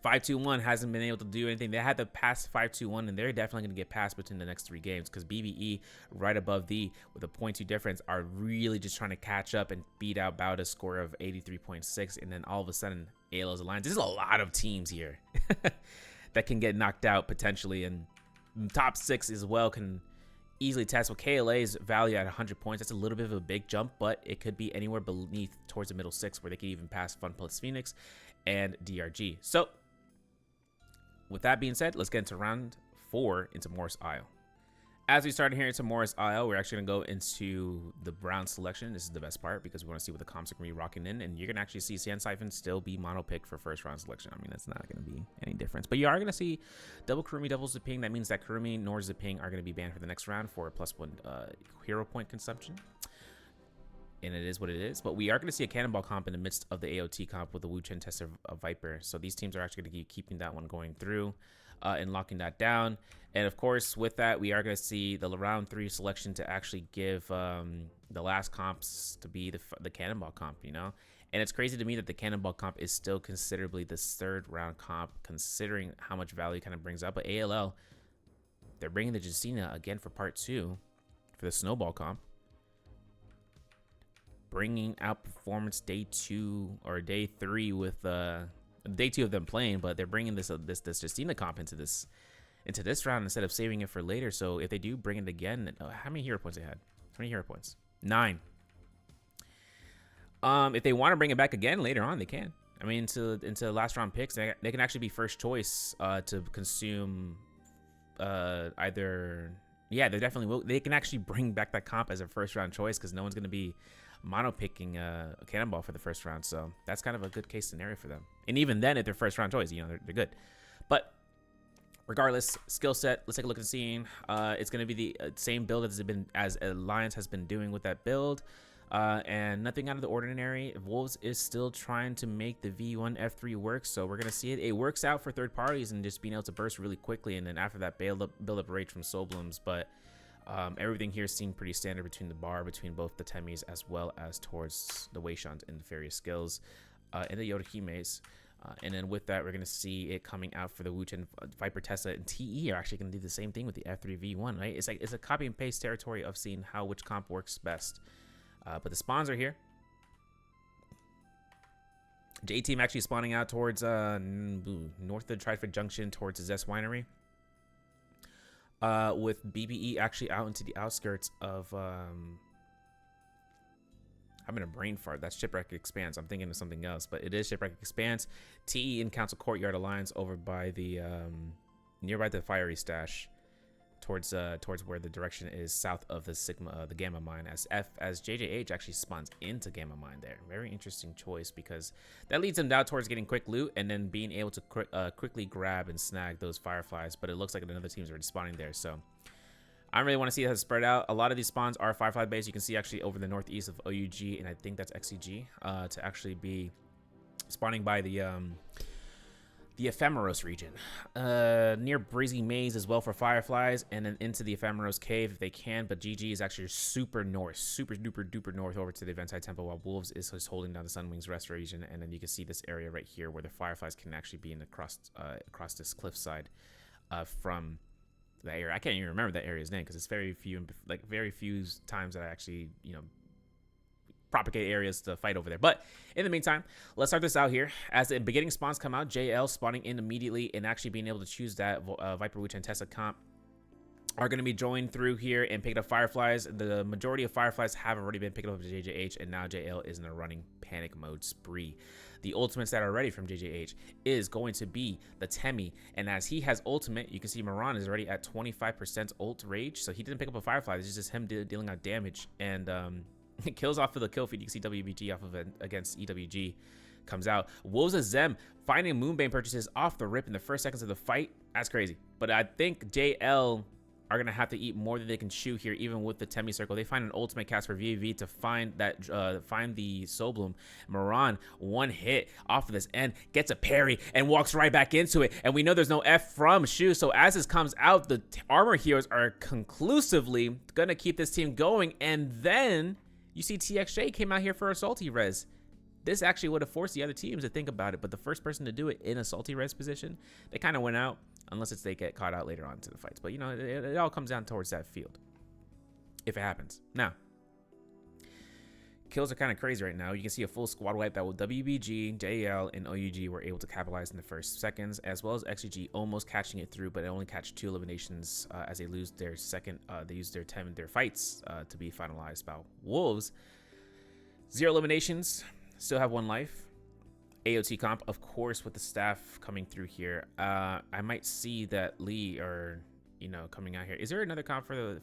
5-2-1 hasn't been able to do anything. They had to pass 5-2-1, and they're definitely going to get past between the next 3 games because BBE right above the with a 0.2 difference are really just trying to catch up and beat out Bauda's score of 83.6, and then all of a sudden ALO's alliance. There's a lot of teams here that can get knocked out potentially, and top 6 as well can easily test. With KLA's value at 100 points, that's a little bit of a big jump, but it could be anywhere beneath towards the middle 6 where they could even pass Fun Plus Phoenix and DRG. So with that being said, let's get into round 4 into Morris Isle. As we start here into Morris Isle, we're actually going to go into the round selection. This is the best part because we want to see what the comps are going to be rocking in. And you're going to actually see Sand Siphon still be mono pick for first round selection. I mean, that's not going to be any difference. But you are going to see double Kurumi, double Zipping. That means that Kurumi nor Zipping are going to be banned for the next round for a +1 hero point consumption. And it is what it is. But we are going to see a Cannonball comp in the midst of the AOT comp with the Wu Chen Tester Viper. So these teams are actually going to keep keeping that one going through and locking that down. And of course, with that, we are going to see the round 3 selection to actually give the last comps to be the Cannonball comp, you know? And it's crazy to me that the Cannonball comp is still considerably the 3rd round comp, considering how much value kind of brings up. But ALL, they're bringing the Justina again for part 2 for the Snowball comp. Bringing out performance day 2 or day 3 with day 2 of them playing, but they're bringing this Justina comp into this round instead of saving it for later. So if they do bring it again, how many hero points they had? How many hero points? 9. If they want to bring it back again later on, they can. I mean, into last round picks, they can actually be first choice to consume either. Yeah, they definitely will. They can actually bring back that comp as a first round choice because no one's going to be mono picking a Cannonball for the first round. So that's kind of a good case scenario for them. And even then, if they're first round choice, they're good. But regardless, skill set. Let's take a look at the scene. It's going to be the same build as Alliance has been doing with that build. And nothing out of the ordinary. Wolves is still trying to make the V1 F3 work, so we're gonna see it. It works out for third parties and just being able to burst really quickly, and then after that build up rage from Soul Blooms. But everything here seemed pretty standard between the bar, between both the Temis as well as towards the Weishans and the various skills, and the Yodohimes. And then with that, we're going to see it coming out for the Wuchen, Viper, Tessa, and TE are actually going to do the same thing with the F3V1, right? It's a copy and paste territory of seeing which comp works best. But the spawns are here. J team actually spawning out towards north of Trident Junction towards the Zest Winery. With BBE actually out into the outskirts of I'm in a brain fart. That's Shipwreck Expanse. I'm thinking of something else, but it is Shipwreck Expanse. TE in Council Courtyard Alliance over by the nearby the Fiery Stash. Towards where the direction is south of the Gamma Mine, as JJH actually spawns into Gamma Mine there. Very interesting choice because that leads them down towards getting quick loot and then being able to quickly grab and snag those Fireflies. But it looks like another team's already spawning there, so I really want to see how it spread out. A lot of these spawns are Firefly based. You can see actually over the northeast of OUG, and I think that's XCG to actually be spawning by the Ephemeros region, near Breezy Maze as well for Fireflies, and then into the Ephemeros Cave if they can. But GG is actually super north, super duper north over to the Eventai Temple, while Wolves is just holding down the Sunwings Rest region. And then you can see this area right here where the Fireflies can actually be in across this cliffside from that area. I can't even remember that area's name because it's very few times that I actually propagate areas to fight over there. But in the meantime, let's start this out here. As the beginning spawns come out, JL spawning in immediately and actually being able to choose that Viper, Witch, and Tessa comp are going to be joined through here and pick up Fireflies. The majority of Fireflies have already been picked up by JJH, and now JL is in a running panic mode spree. The ultimates that are ready from JJH is going to be the Temi, and as he has ultimate, you can see Moran is already at 25% ult rage, so he didn't pick up a Firefly. This is just him dealing out damage, and kills off of the kill feed. You can see WBG off of it against EWG comes out. Wolves of Zem finding Moonbane purchases off the rip in the first seconds of the fight. That's crazy. But I think JL are going to have to eat more than they can chew here, even with the Temi Circle. They find an ultimate cast for VAV to find the Soul Bloom. Moran, one hit off of this end, gets a parry, and walks right back into it. And we know there's no F from Shu, so as this comes out, the armor heroes are conclusively going to keep this team going. And then you see TXJ came out here for a salty res. This actually would have forced the other teams to think about it, but the first person to do it in a salty res position, they kind of went out, unless they get caught out later on to the fights. But, it all comes down towards that field, if it happens. Now, kills are kind of crazy right now. You can see a full squad wipe that will WBG, JL, and OUG were able to capitalize in the first seconds, as well as XGG almost catching it through, but they only catch 2 eliminations as they lose their second. They use their fights to be finalized. By Wolves, 0 eliminations, still have 1 life. AOT comp, of course, with the staff coming through here. I might see that Lee are, coming out here. Is there another comp for the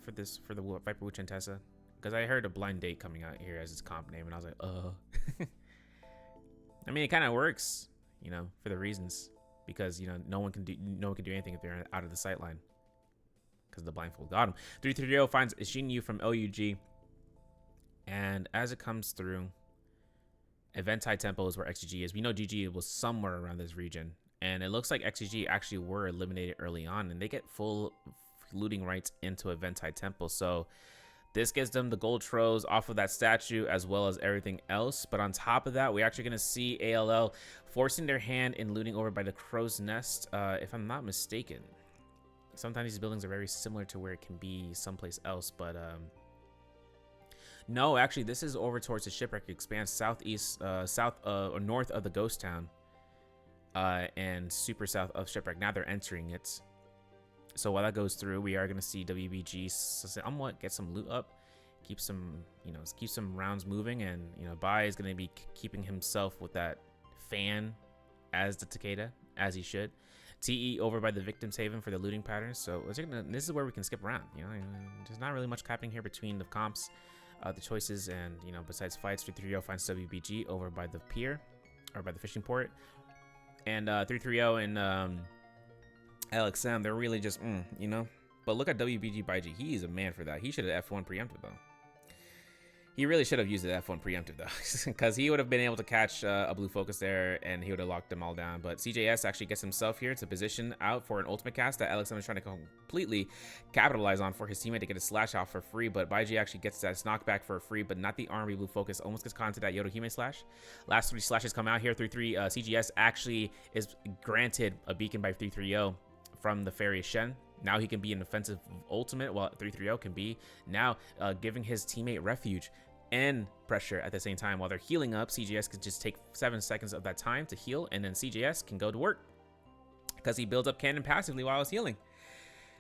Viper, Witch, and Tessa? Because I heard a blind date coming out here as its comp name, and I was like, I mean, it kind of works, for the reasons, because no one can do anything if they're out of the sight line, because the blindfold got him. 330 finds Shinyu from OUG, and as it comes through, Eventai Temple is where XGG is. We know GG was somewhere around this region, and it looks like XGG actually were eliminated early on, and they get full looting rights into Eventai Temple. So this gives them the gold troves off of that statue as well as everything else. But on top of that, we're actually going to see ALL forcing their hand in looting over by the Crow's Nest, if I'm not mistaken. Sometimes these buildings are very similar to where it can be someplace else, but no, actually, this is over towards the Shipwreck Expanse, southeast, or north of the Ghost Town, and super south of Shipwreck. Now they're entering it. So while that goes through, we are going to see WBG somewhat get some loot up, keep some rounds moving, and Bai is going to be keeping himself with that fan as the Takeda, as he should. TE over by the Victim's Haven for the looting patterns. So this is where we can skip around. You know, there's not really much happening here between the comps, the choices, and you know, besides fights, 330 finds WBG over by the pier or by the fishing port, and 330 and LXM. They're really just you know. But look at WBG by G. He is a man for that. He should have F1 preempted though. He really should have used the F1 preemptive though, because he would have been able to catch a blue focus there, and he would have locked them all down. But CJS actually gets himself here to position out for an ultimate cast that LXM is trying to completely capitalize on for his teammate to get a slash off for free. But Baiji actually gets that knockback for free, but not the R&B blue focus. Almost gets caught into that Yodohime slash. Last 3 slashes come out here. 3-3 CGS actually is granted a beacon by 330 from the Fairy Shen. Now he can be an offensive ultimate, while 330 can be now giving his teammate refuge and pressure at the same time. While they're healing up, CJS can just take 7 seconds of that time to heal, and then CJS can go to work because he builds up cannon passively while he's healing.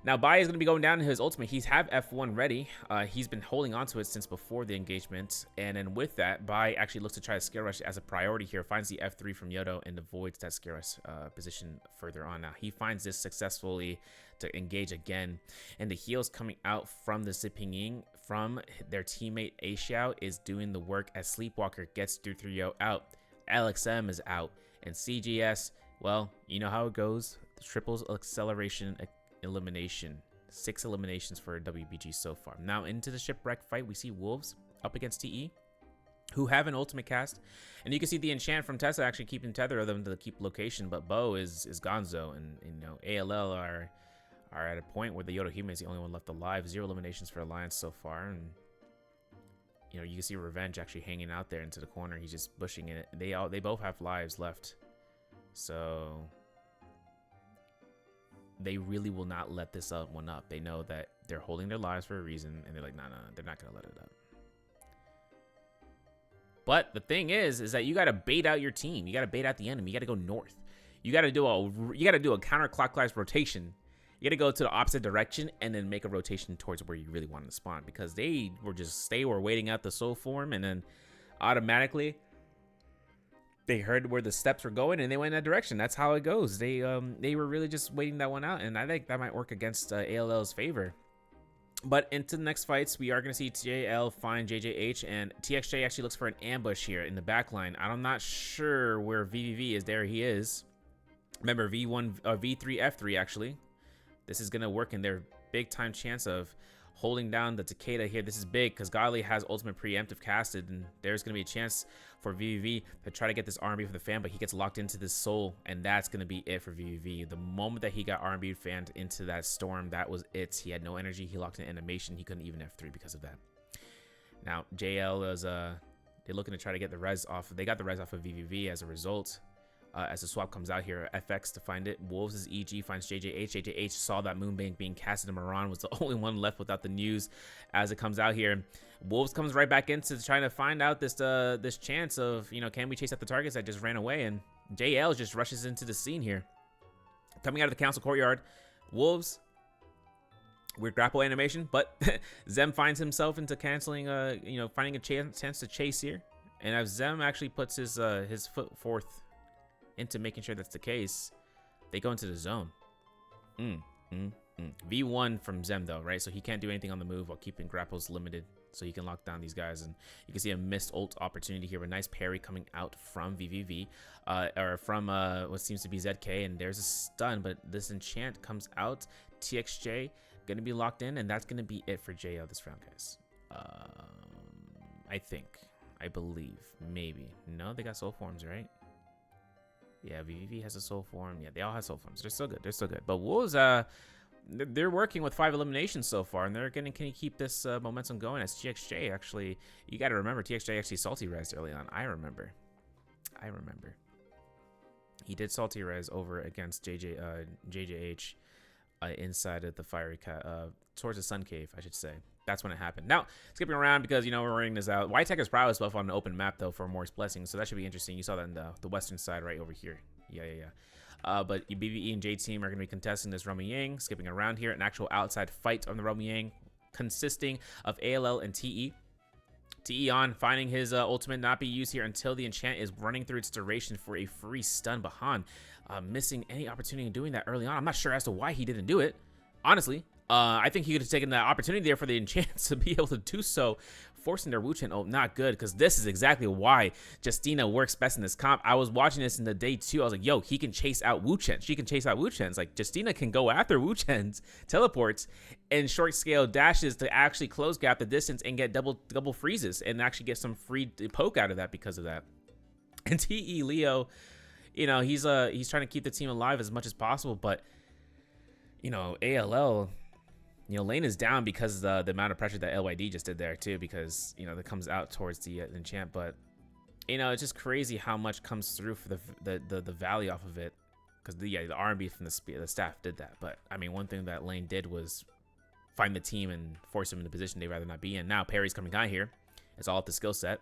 Now, Bai is going to be going down to his ultimate. He's have F1 ready. He's been holding on to it since before the engagement. And then with that, Bai actually looks to try to scare rush as a priority here. Finds the F3 from Yodo and avoids that scare rush position further on. Now, he finds this successfully to engage again. And the heals coming out from the Zipping Ying from their teammate A Xiao is doing the work as Sleepwalker gets 330 out. LXM is out. And CGS, well, you know how it goes. The triples acceleration elimination. 6 eliminations for WBG so far. Now into the shipwreck fight, we see Wolves up against TE, who have an ultimate cast, and you can see the enchant from Tessa actually keeping tether of them to keep location. But Bo is gonzo, and you know ALL are at a point where the Yodohime is the only one left alive. 0 eliminations for Alliance so far, and you know you can see Revenge actually hanging out there into the corner. He's just bushing it. They both have lives left, so they really will not let this one up. They know that they're holding their lives for a reason, and they're like, no, they're not gonna let it up. But the thing is that you gotta bait out your team. You gotta bait out the enemy. You gotta go north. You gotta do a counterclockwise rotation. You gotta go to the opposite direction and then make a rotation towards where you really want to spawn, because they were waiting out the soul form, and then automatically they heard where the steps were going and they went in that direction. That's how it goes. They were really just waiting that one out, and I think that might work against ALL's favor. But into the next fights, we are going to see JL find JJH, and TXJ actually looks for an ambush here in the back line. I'm not sure where VVV is. There he is. Remember, V1, V3, F3 actually. This is going to work in their big time chance of holding down the Takeda here. This is big because Godly has ultimate preemptive casted, and there's going to be a chance for VVV to try to get this R&B for the fan, but he gets locked into this soul, and that's going to be it for VVV. The moment that he got R&B fanned into that storm, that was it. He had no energy. He locked in animation. He couldn't even F3 because of that. Now, JL is they're looking to try to get the res off. They got the res off of VVV as a result. As the swap comes out here, FX to find it. Wolves' EG finds JJH. JJH saw that Moonbank being casted, and Moran was the only one left without the news as it comes out here. Wolves comes right back into trying to find out this chance of, you know, can we chase out the targets that just ran away? And JL just rushes into the scene here. Coming out of the council courtyard, Wolves, weird grapple animation, but Zem finds himself into canceling, you know, finding a chance to chase here. And as Zem actually puts his foot forth into making sure that's the case, they go into the zone. V1 from Zem though, right? So he can't do anything on the move while keeping grapples limited, so he can lock down these guys. And you can see a missed ult opportunity here, a nice parry coming out from VVV, or from what seems to be ZK, and there's a stun, but this enchant comes out. TXJ gonna be locked in, and that's gonna be it for JL this round, guys. I believe, maybe. No, they got soul forms, right? Yeah, VVV has a soul form. Yeah, they all have soul forms. They're still good. They're still good. But Wolves, they're working with 5 eliminations so far, and they're gonna keep this momentum going. As TXJ actually, you got to remember, TXJ actually salty res early on. I remember. He did salty res over against JJH inside of the fiery towards the Sun Cave, I should say. That's when it happened. Now, skipping around because, you know, we're running this out. White Tech is prowess buff on an open map, though, for Morris Blessing. So that should be interesting. You saw that in the western side right over here. Yeah. But BBE and J Team are going to be contesting this Romy Yang. Skipping around here, an actual outside fight on the Romy Yang consisting of ALL and TE. Teon finding his ultimate not be used here until the enchant is running through its duration for a free stun. Bahan missing any opportunity in doing that early on. I'm not sure as to why he didn't do it, honestly. I think he could have taken the opportunity there for the enchant to be able to do so, forcing their Wu-Chen. Oh, not good, because this is exactly why Justina works best in this comp. I was watching this in the day 2. I was like, yo, he can chase out Wu-Chen. She can chase out Wu-Chens. Like, Justina can go after Wu-Chen's teleports and short scale dashes to actually close gap the distance and get double freezes and actually get some free poke out of that because of that. And TE Leo, you know, he's trying to keep the team alive as much as possible, but, you know, ALL... You know, lane is down because the amount of pressure that LYD just did there too, because, you know, that comes out towards the enchant. But, you know, it's just crazy how much comes through for the value off of it, because the R&B from the staff did that. But I mean, one thing that lane did was find the team and force them in the position they'd rather not be in. Now Perry's coming down here. It's all up the skill set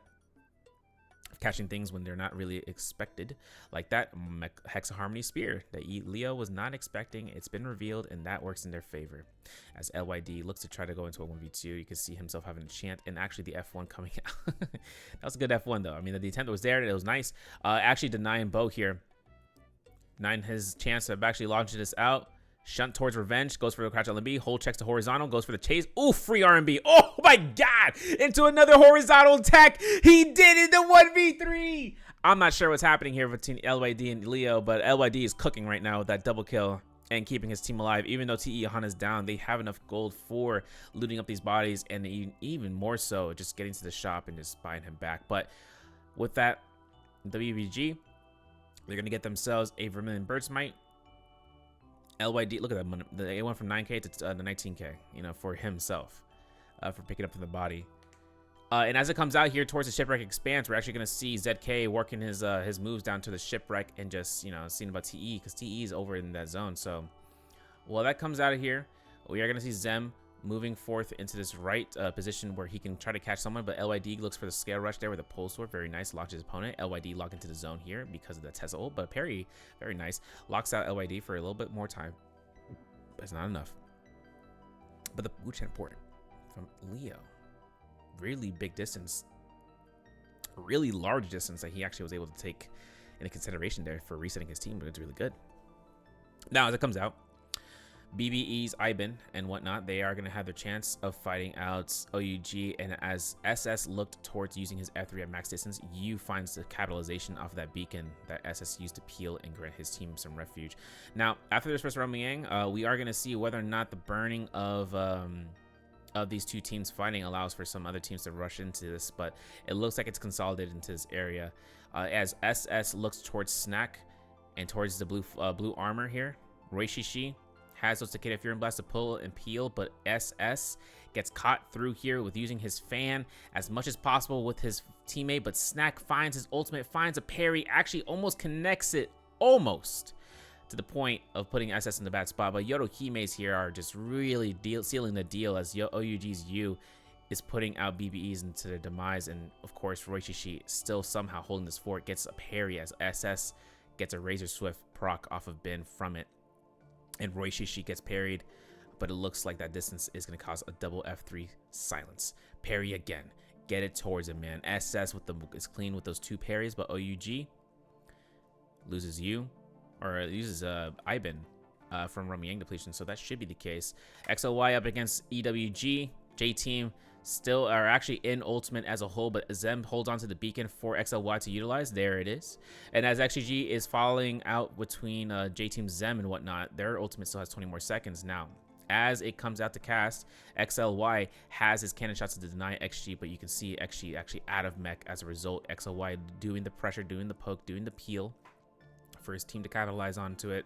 of catching things when they're not really expected, like that Hexa Harmony Spear that Leo was not expecting. It's been revealed, and that works in their favor as LYD looks to try to go into a 1v2. You can see himself having a chant, and actually the F1 coming out. That was a good F1 though. I mean, the attempt was there, and it was nice. Actually denying Bo here, denying his chance of actually launching this out. Shunt towards revenge, goes for the crouch LMB, hold checks to horizontal, goes for the chase. Ooh, free R&B. Oh my god, into another horizontal attack. He did it, the 1v3. I'm not sure what's happening here between LYD and Leo, but LYD is cooking right now with that double kill and keeping his team alive. Even though TE Hana's down, they have enough gold for looting up these bodies, and even more so just getting to the shop and just buying him back. But with that, WBG, they're gonna get themselves a Vermilion Bird Smite. LYD, look at that, it went from 9k to the 19k, you know, for himself, for picking up from the body. And as it comes out here towards the shipwreck expanse, we're actually going to see ZK working his moves down to the shipwreck and just, you know, seeing about TE, because TE is over in that zone. So while that comes out of here, we are going to see Zem moving forth into this right position where he can try to catch someone, but LYD looks for the scale rush there with a pole sword. Very nice. Locks his opponent. LYD locked into the zone here because of the Tesla ult, but Perry, very nice, locks out LYD for a little bit more time, but it's not enough. But the Wu-Chen port from Leo, really big distance, really large distance that he actually was able to take into consideration there for resetting his team, but it's really good. Now as it comes out, BBE's Iben and whatnot, they are going to have their chance of fighting out OUG, and as SS looked towards using his F3 at max distance, U finds the capitalization off of that beacon that SS used to peel and grant his team some refuge. Now, after this first Rumbling, we are going to see whether or not the burning of these two teams fighting allows for some other teams to rush into this, but it looks like it's consolidated into this area. As SS looks towards Snack and towards the blue armor here, Roishishi has those Takeda Fury Blast to pull and peel, but SS gets caught through here with using his fan as much as possible with his teammate, but Snack finds his ultimate, finds a parry, actually almost connects it, almost, to the point of putting SS in the bad spot. But Yodohime's here are just really sealing the deal as OUG's U is putting out BBEs into their demise, and of course Roishishi still somehow holding this fort, gets a parry as SS gets a Razor Swift proc off of Ben from it. And Roishishi gets parried, but it looks like that distance is going to cause a double F3 silence. Parry again. Get it towards him, man. SS is clean with those two parries, but OUG loses U, or uses Iben from Rumbling depletion, so that should be the case. XLY up against EWG. J-Team still are actually in ultimate as a whole, but Zem holds onto the beacon for XLY to utilize. There it is. And as XGG is falling out between J-Team Zem and whatnot, their ultimate still has 20 more seconds. Now, as it comes out to cast, XLY has his cannon shots to deny XG, but you can see XG actually out of mech as a result. XLY doing the pressure, doing the poke, doing the peel for his team to capitalize onto it.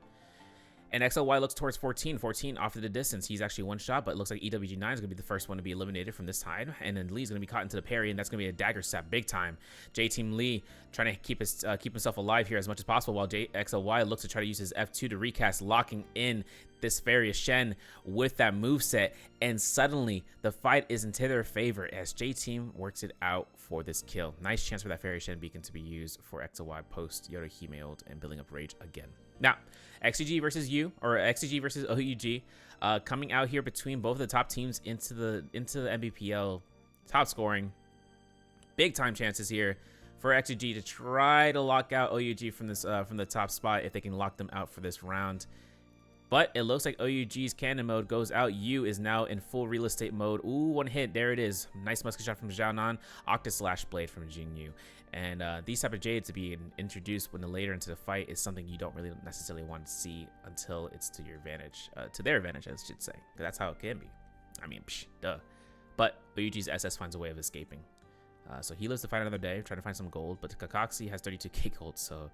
And XLY looks towards 14 off to the distance. He's actually one shot, but it looks like EWG9 is going to be the first one to be eliminated from this side. And then Lee's going to be caught into the parry, and that's going to be a dagger stab big time. J-Team Lee trying to keep himself alive here as much as possible, while XLY looks to try to use his F2 to recast, locking in this Fairy Shen with that moveset. And suddenly, the fight is into their favor as J-Team works it out for this kill. Nice chance for that Fairy Shen beacon to be used for XLY post Yodohime ult and building up rage again. Now, XGG versus U, or XGG versus OUG, coming out here between both of the top teams into the NBPL top scoring. big time chances here for XG to try to lock out OUG from this from the top spot if they can lock them out for this round. But it looks like OUG's cannon mode goes out. U is now in full real estate mode. Ooh, one hit. There it is. Nice musket shot from Xiaonan. Octus Slash Blade from Jingyu. And these type of Jades to be introduced when later into the fight is something you don't really necessarily want to see until it's to your advantage. To their advantage, I should say. Because that's how it can be. I mean, duh. But OUG's SS finds a way of escaping. So he lives to fight another day, trying to find some gold. But Kakaxi has 32k gold, so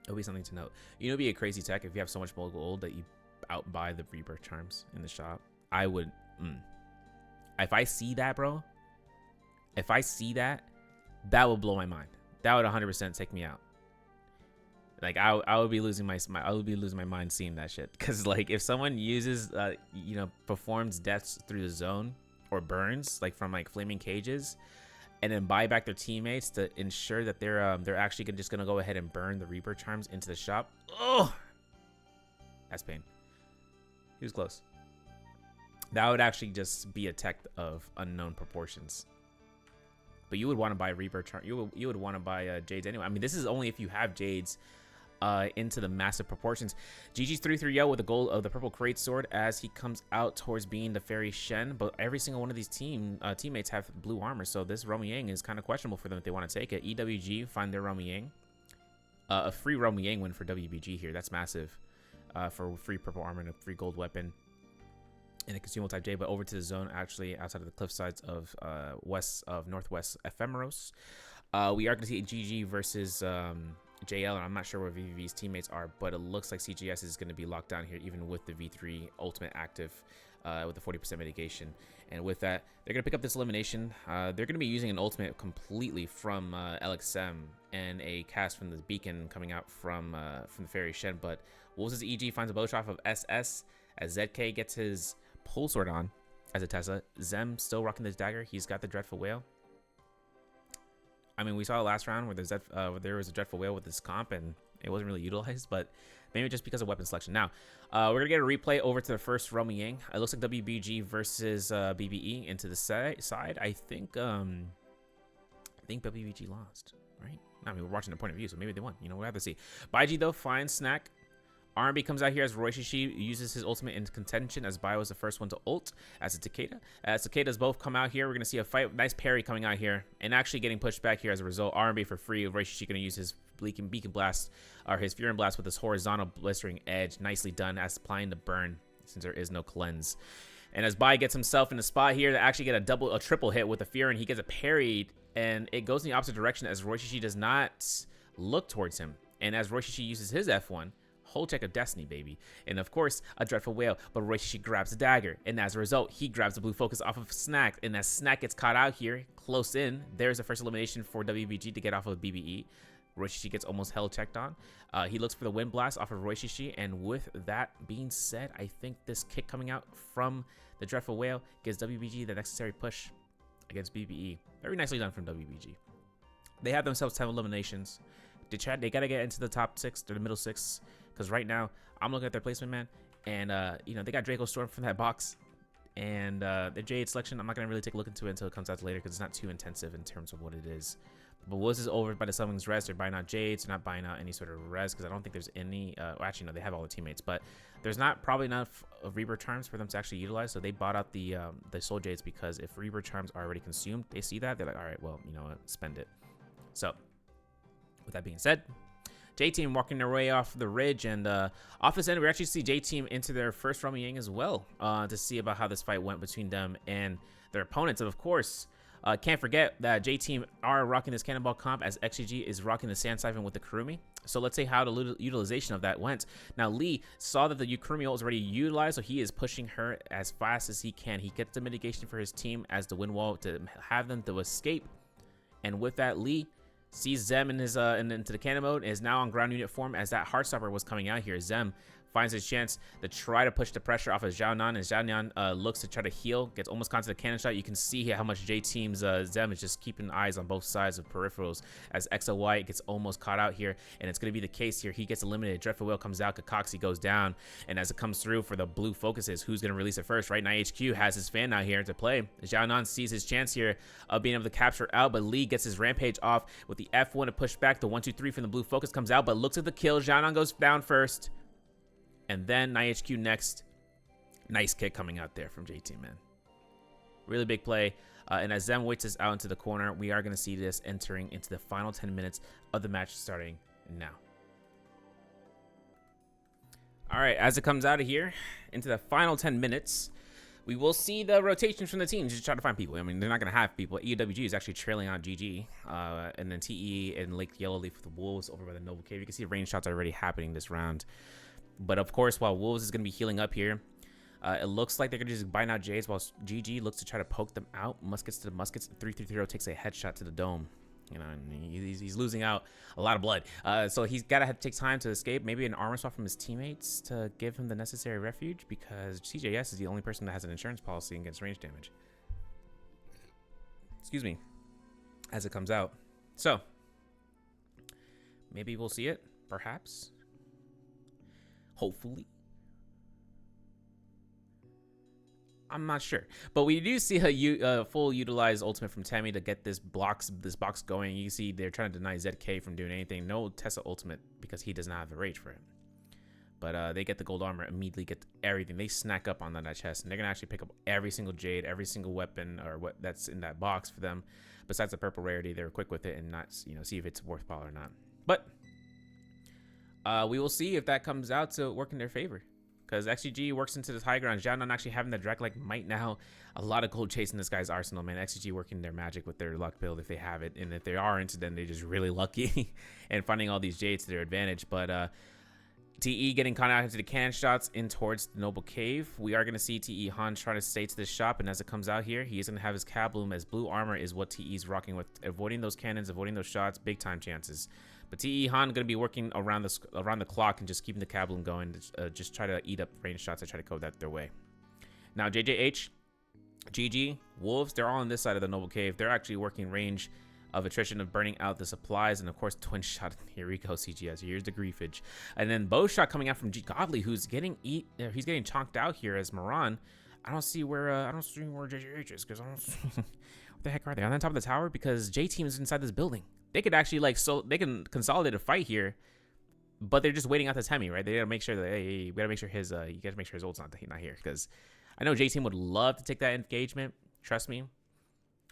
it'll be something to note. You know, it'd be a crazy tech if you have so much gold that you outbuy the rebirth charms in the shop. I would, if I see that, bro, if I see that, that would blow my mind. That would 100% take me out. Like I would be losing my mind seeing that shit. Cause like if someone uses, you know, performs deaths through the zone or burns like from like flaming cages, and then buy back their teammates to ensure that they're actually just gonna go ahead and burn the Reaper charms into the shop. Oh, that's pain. He was close. That would actually just be a tech of unknown proportions. But you would want to buy Reaper charm. You would want to buy Jades anyway. I mean, this is only if you have Jades into the massive proportions. GG's 3-3-0 with the gold of the purple crate sword as he comes out towards being the fairy Shen. But every single one of these teammates have blue armor, so this Romy Yang is kind of questionable for them if they want to take it. EWG find their Romy Yang. A free Romy Yang win for WBG here. That's massive for free purple armor and a free gold weapon and a consumable type J. But over to the zone, actually outside of the cliff sides of northwest Ephemeros. We are going to see GG versus JL, and I'm not sure where VVV's teammates are, but it looks like CGS is going to be locked down here, even with the V3 ultimate active with the 40% mitigation. And with that, they're going to pick up this elimination. They're going to be using an ultimate completely from LXM and a cast from the beacon coming out from the Fairy Shen. But Wolves' EG finds a bow shot of SS as ZK gets his pole sword on as a Tesla. Zem still rocking this dagger. He's got the Dreadful Whale. I mean, we saw last round where there was a Dreadful Whale with this comp and it wasn't really utilized, but maybe just because of weapon selection. Now, we're going to get a replay over to the first Romy Yang. It looks like WBG versus BBE into the side. I think WBG lost, right? I mean, we're watching their point of view, so maybe they won. You know, we'll have to see. Baiji, though, finds Snack. R&B comes out here as Roy Shishi uses his ultimate in contention as Bio is the first one to ult as a Takeda. As Takedas both come out here, we're going to see a fight. Nice parry coming out here and actually getting pushed back here as a result. R&B for free. Roy Shishi going to use his Beacon Blast or his Fury Blast with this horizontal blistering edge. Nicely done as applying the burn since there is no cleanse. And as Bai gets himself in the spot here to actually get a triple hit with the Fury, and he gets it parried and it goes in the opposite direction as Roy Shishi does not look towards him. And as Roy Shishi uses his F1, whole check of destiny, baby. And of course, a Dreadful Whale, but Roy Shishi grabs the dagger. And as a result, he grabs the blue focus off of Snack. And as Snack gets caught out here, close in, there's the first elimination for WBG to get off of BBE. Roy Shishi gets almost hell checked on. He looks for the Wind Blast off of Roy Shishi. And with that being said, I think this kick coming out from the Dreadful Whale gives WBG the necessary push against BBE. Very nicely done from WBG. They have themselves 10 eliminations. They got to get into the top 6 or the middle 6. Because right now, I'm looking at their placement, man. And, you know, they got Draco Storm from that box. And the Jade selection, I'm not going to really take a look into it until it comes out later because it's not too intensive in terms of what it is. But Woods is over by the Summoning's Res. They're buying out Jades. They're not buying out any sort of Res because I don't think there's any... well, actually, no, they have all the teammates. But there's probably enough of Reaper Charms for them to actually utilize. So they bought out the Soul Jades because if Reaper Charms are already consumed, they see that. They're like, all right, well, you know what? Spend it. So with that being said... J-Team walking their way off the ridge, and off this end, we actually see J-Team into their first Romy Yang as well to see about how this fight went between them and their opponents. And of course, can't forget that J-Team are rocking this Cannonball comp as XGG is rocking the Sand Siphon with the Kurumi. So let's say how the utilization of that went. Now, Lee saw that the Kurumi ult was already utilized, so he is pushing her as fast as he can. He gets the mitigation for his team as the wind wall to have them to escape. And with that, Lee sees Zem in his into the cannon mode and is now on ground unit form as that Heartstopper was coming out here. Zem finds his chance to try to push the pressure off of Xiaonan, and Xiaonan looks to try to heal, gets almost caught to the cannon shot. You can see how much J-Team's Zem is just keeping eyes on both sides of peripherals as XOY gets almost caught out here, and it's going to be the case here. He gets eliminated. Dreadful Whale comes out, Kakaxi goes down, and as it comes through for the blue focuses, who's going to release it first, right? Now HQ has his fan out here to play. Xiaonan sees his chance here of being able to capture out, but Lee gets his rampage off with the F1 to push back. The 1-2-3 from the blue focus comes out, but looks at the kill. Xiaonan goes down first, and then NiHQ next. Nice kick coming out there from J-Team, man. Really big play. And as Zem waits us out into the corner, we are going to see this entering into the final 10 minutes of the match starting now. All right, as it comes out of here into the final 10 minutes, we will see the rotations from the teams just try to find people. I mean, they're not going to have people. EWG is actually trailing on GG. And then TE and Lake Yellowleaf with the Wolves over by the Noble Cave. You can see range shots are already happening this round. But of course, while Wolves is going to be healing up here, it looks like they're going to just buying out Jades while GG looks to try to poke them out. Muskets to the Muskets. 3-3-0 takes a headshot to the dome. You know, and he's losing out a lot of blood. So he's got to take time to escape. Maybe an armor swap from his teammates to give him the necessary refuge, because CJS is the only person that has an insurance policy against range damage. Excuse me. As it comes out. So, maybe we'll see it. Perhaps. Hopefully. I'm not sure, but we do see a full utilized ultimate from Tammy to get this box going. You see they're trying to deny ZK from doing anything. No Tessa ultimate because he does not have the rage for it. But they get the gold armor, immediately get everything. They snack up on that chest, and they're gonna actually pick up every single jade, every single weapon or what that's in that box for them. Besides the purple rarity, they're quick with it and not see if it's worthwhile or not. But we will see if that comes out to work in their favor. Because XGG works into this high ground. Xiaonan actually having the Drake-like might now. A lot of gold chasing this guy's arsenal, man. XGG working their magic with their luck build if they have it. And if they aren't, then they're just really lucky and finding all these jades to their advantage. But TE getting caught out into the cannon shots in towards the Noble Cave. We are going to see TE Han try to stay to this shop. And as it comes out here, he is going to have his Cab Bloom as blue armor is what TE's rocking with. Avoiding those cannons, avoiding those shots, big time chances. But TE Han going to be working around the clock and just keeping the Cab Bloom going. Just try to eat up range shots and try to code that their way. Now JJH, GG, Wolves, they're all on this side of the Noble Cave. They're actually working range of attrition of burning out the supplies, and of course twin shot. Here we go, CGS. Here's the griefage, and then bow shot coming out from Godly, who's getting he's getting chonked out here as Moran. I don't see where JJH is, because I don't what the heck are they on the top of the tower? Because J Team is inside this building. They could actually they can consolidate a fight here, but they're just waiting out the Temi, right? They gotta make sure that we gotta make sure his you gotta make sure his ult's not here, because I know J Team would love to take that engagement. Trust me.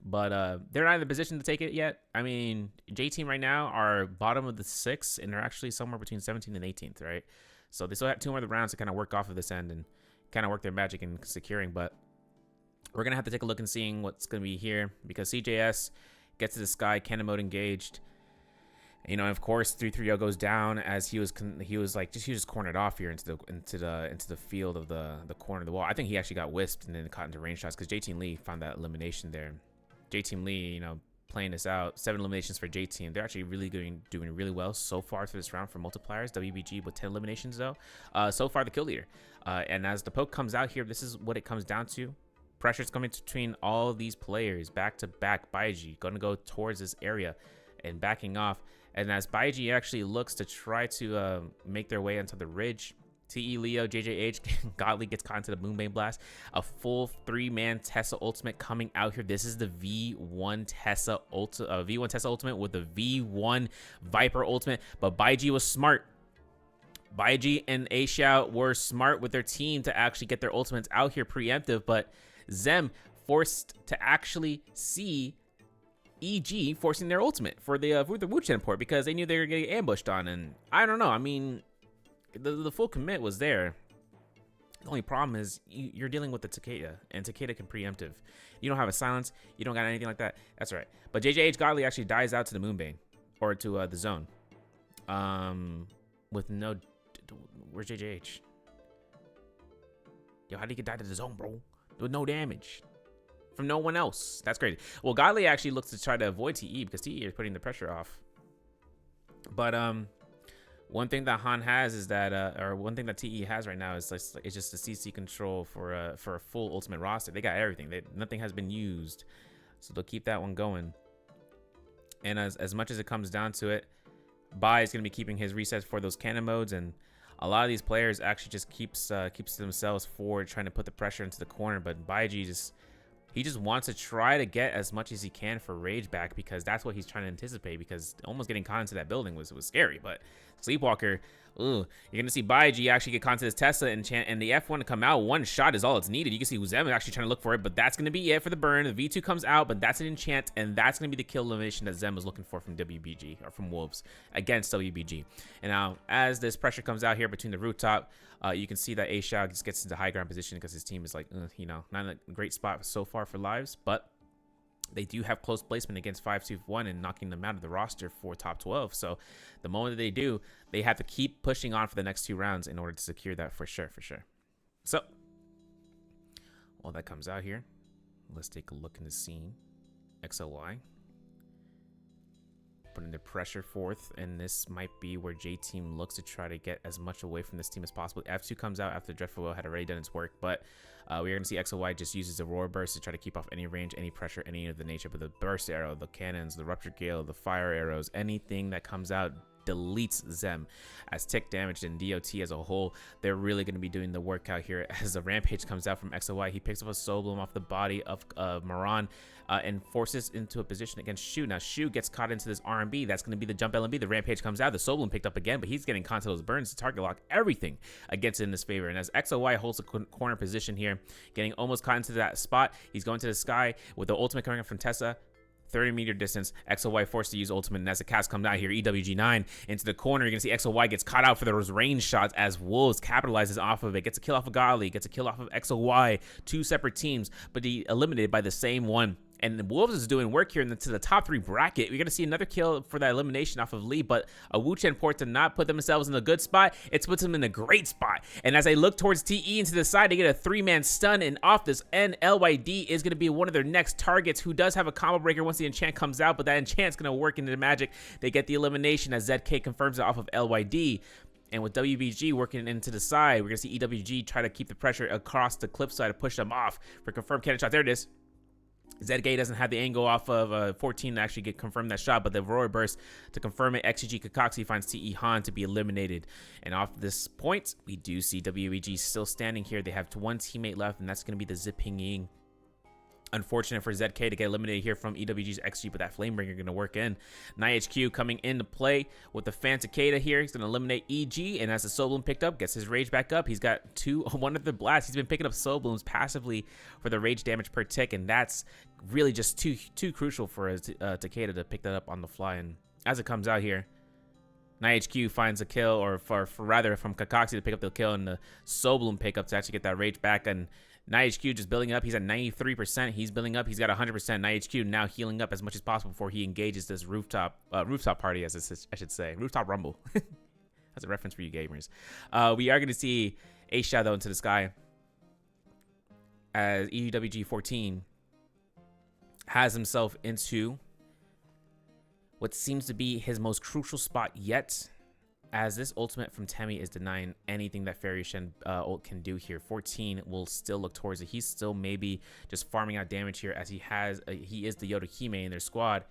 But they're not in the position to take it yet. I mean, J Team right now are bottom of the 6, and they're actually somewhere between 17th and 18th, right? So they still have 2 more rounds to kind of work off of this end and kind of work their magic in securing. But we're gonna have to take a look and seeing what's gonna be here, because CJS gets to the sky, cannon mode engaged. You know, of course, 3-3-0 goes down as he was just cornered off here into the field of the corner of the wall. I think he actually got wisped and then caught into range shots, because J-Team Lee found that elimination there. J-Team Lee, you know, playing this out. 7 eliminations for J-Team. They're actually really doing really well so far for this round for multipliers. WBG with 10 eliminations though. So far the kill leader. And as the poke comes out here, this is what it comes down to. Pressure's coming between all these players back to back. Baiji going to go towards this area and backing off. And as Baiji actually looks to try to make their way onto the ridge, TE Leo, JJH, Godly gets caught into the Moonbane Blast. A full 3-man Tessa ultimate coming out here. This is the V1 Tessa ultimate with the V1 Viper ultimate. But Baiji was smart. Baiji and A Xiao were smart with their team to actually get their ultimates out here preemptive. But Zem forced to actually see EG forcing their ultimate for the Wuchen port, because they knew they were getting ambushed on. And I don't know. I mean, the full commit was there. The only problem is you're dealing with the Takeda, and Takeda can preemptive. You don't have a silence. You don't got anything like that. That's all right. But JJH Godly actually dies out to the Moonbane, or to the zone. With no... Where's JJH? Yo, how did he get died to the zone, bro? With no damage. From no one else. That's crazy. Well, Godly actually looks to try to avoid TE, because TE is putting the pressure off. But, One thing that Han has is that, or one thing that TE has right now is like, it's just the CC control for a full ultimate roster. They got everything. Nothing has been used, so they'll keep that one going. And as much as it comes down to it, Bai is going to be keeping his resets for those cannon modes, and a lot of these players actually just keeps themselves forward, trying to put the pressure into the corner. But Baiji just wants to try to get as much as he can for rage back, because that's what he's trying to anticipate, because almost getting caught into that building was scary. But Sleepwalker, ooh, you're gonna see Baiji actually get caught into this Tesla and the F1 to come out. One shot is all it's needed. You can see Uzem actually trying to look for it, but that's gonna be it for the burn. The V2 comes out, but that's an enchant, and that's gonna be the kill elimination that Zem was looking for from WBG, or from Wolves against WBG. And now as this pressure comes out here between the rooftop, you can see that A Shao just gets into high ground position because his team is like, you know, not in a great spot so far for lives, but they do have close placement against 5-2-1 and knocking them out of the roster for top 12. So the moment that they do, they have to keep pushing on for the next 2 rounds in order to secure that for sure. So while that comes out here, let's take a look in the scene. XLY putting the pressure forth, and this might be where J Team looks to try to get as much away from this team as possible. F2 comes out after Dreadful Will had already done its work, but we are going to see XLY just uses the Roar Burst to try to keep off any range, any pressure, any of the nature. But the Burst Arrow, the Cannons, the Rupture Gale, the Fire Arrows, anything that comes out deletes Zem. As tick damage and DOT as a whole, they're really going to be doing the work out here. As the Rampage comes out from XLY, he picks up a Soul Bloom off the body of Maran and forces into a position against Shu. Now Shu gets caught into this RMB. That's going to be the jump LMB. The Rampage comes out. The Soul Bloom picked up again, but he's getting caught into those burns to target lock everything against it in his favor. And as XLY holds a corner position here, getting almost caught into that spot, he's going to the sky with the ultimate coming up from Tessa. 30-meter distance, XLY forced to use ultimate, and as the cast come down here, EWG9 into the corner. You're going to see XLY gets caught out for those range shots as Wolves capitalizes off of it, gets a kill off of Gali, gets a kill off of XLY. 2 separate teams, but he eliminated by the same one. And Wolves is doing work here into the top 3 bracket. We're going to see another kill for that elimination off of Lee, but a Wu Chen port to not put themselves in a good spot. It puts them in a great spot. And as I look towards TE into the side, they get a 3-man stun, and off this end, LYD is going to be one of their next targets, who does have a combo breaker once the enchant comes out, but that enchant's going to work into the magic. They get the elimination as ZK confirms it off of LYD. And with WBG working into the side, we're going to see EWG try to keep the pressure across the cliff side to push them off for confirmed cannon shot. There it is. ZK doesn't have the angle off of 14 to actually get confirmed that shot, but the Roar Burst to confirm it. XGG Kakaxi finds TE Han to be eliminated. And off this point, we do see WEG still standing here. They have 1 teammate left, and that's going to be the Ziping Ying. Unfortunate for ZK to get eliminated here from EWG's XG, but that Flamebringer going to work in. NiHQ coming into play with the Fan Takeda here. He's going to eliminate EG, and as the Soul Bloom picked up, gets his Rage back up. He's got 1 of the blasts. He's been picking up Soul Blooms passively for the Rage damage per tick, and that's really just too crucial for Takeda to pick that up on the fly. And as it comes out here, NiHQ finds a kill, or for rather from Kakaxi to pick up the kill, and the Soul Bloom pickup to actually get that Rage back. And NiHQ just building up. He's at 93%. He's building up. He's got 100%. NiHQ now healing up as much as possible before he engages this rooftop party, as I should say. Rooftop rumble. That's a reference for you gamers. We are going to see A Shadow into the sky as EWG 14 has himself into what seems to be his most crucial spot yet, as this ultimate from Temi is denying anything that Fairy Shen ult can do here. 14 will still look towards it. He's still maybe just farming out damage here, as he is the Yodohime in their squad,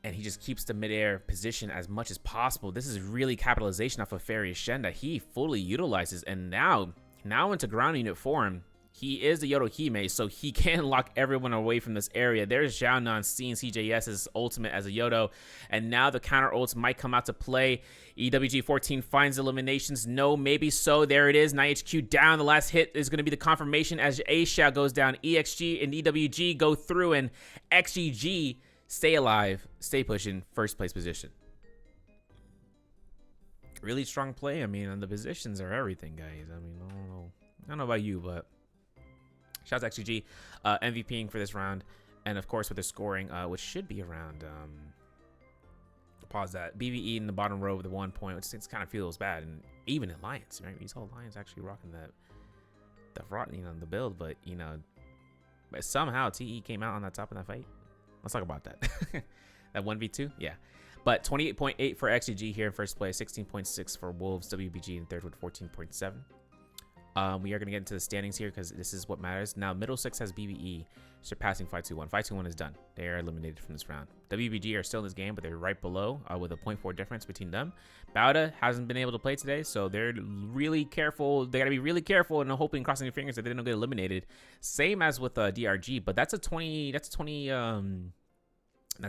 and he just keeps the midair position as much as possible. This is really capitalization off of Fairy Shen that he fully utilizes, and now into ground unit form. He is the Yodohime, so he can lock everyone away from this area. There's Xiaonan seeing CJS's ultimate as a Yodo, and now the counter ults might come out to play. EWG 14 finds eliminations. No, maybe so. There it is. NiHQ down. The last hit is going to be the confirmation as A Shao goes down. EXG and EWG go through, and XGG stay alive, stay pushing, first place position. Really strong play. I mean, and the positions are everything, guys. I mean, I don't know about you, but shouts to XGG, MVPing for this round, and of course with the scoring, which should be around. Pause that. BBE in the bottom row with the 1 point, which kind of feels bad, and even Alliance, right? These whole Alliance actually rocking the build, but but somehow TE came out on the top of that fight. Let's talk about that. That 1v2, yeah. But 28.8 for XGG here in first place, 16.6 for Wolves, WBG in third with 14.7. We are going to get into the standings here because this is what matters. Now, Middlesex has BBE surpassing 521. 521 is done. They are eliminated from this round. WBG are still in this game, but they're right below with a 0.4 difference between them. Bauda hasn't been able to play today, so they're really careful. They got to be really careful and hoping, crossing their fingers that they don't get eliminated. Same as with DRG, but that's a 20. That's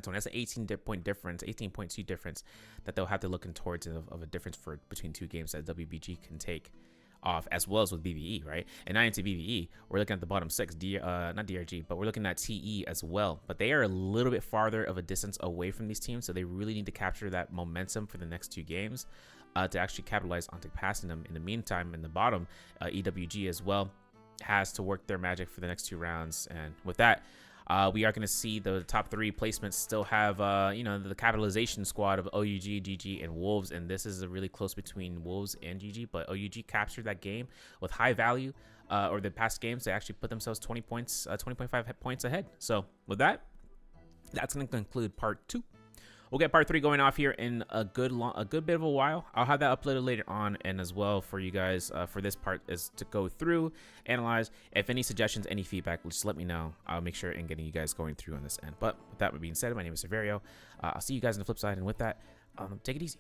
an 18-point difference, 18.2 difference that they'll have to look towards of a difference between two games that WBG can take off, as well as with BBE, right? And not into BBE, we're looking at the bottom six, not DRG, but we're looking at TE as well. But they are a little bit farther of a distance away from these teams, so they really need to capture that momentum for the next two games to actually capitalize onto passing them. In the meantime, in the bottom, EWG as well has to work their magic for the next two rounds. And with that, we are going to see the top three placements still have, the capitalization squad of OUG, GG, and Wolves. And this is a really close between Wolves and GG. But OUG captured that game with high value, or the past games. They actually put themselves 20 points, 20.5 points ahead. So with that, that's going to conclude part 2. We'll get part 3 going off here in a good bit of a while. I'll have that uploaded later on, and as well for you guys for this part is to go through, analyze. If any suggestions, any feedback, just let me know. I'll make sure in getting you guys going through on this end. But with that being said, my name is Severio. I'll see you guys on the flip side, and with that, take it easy.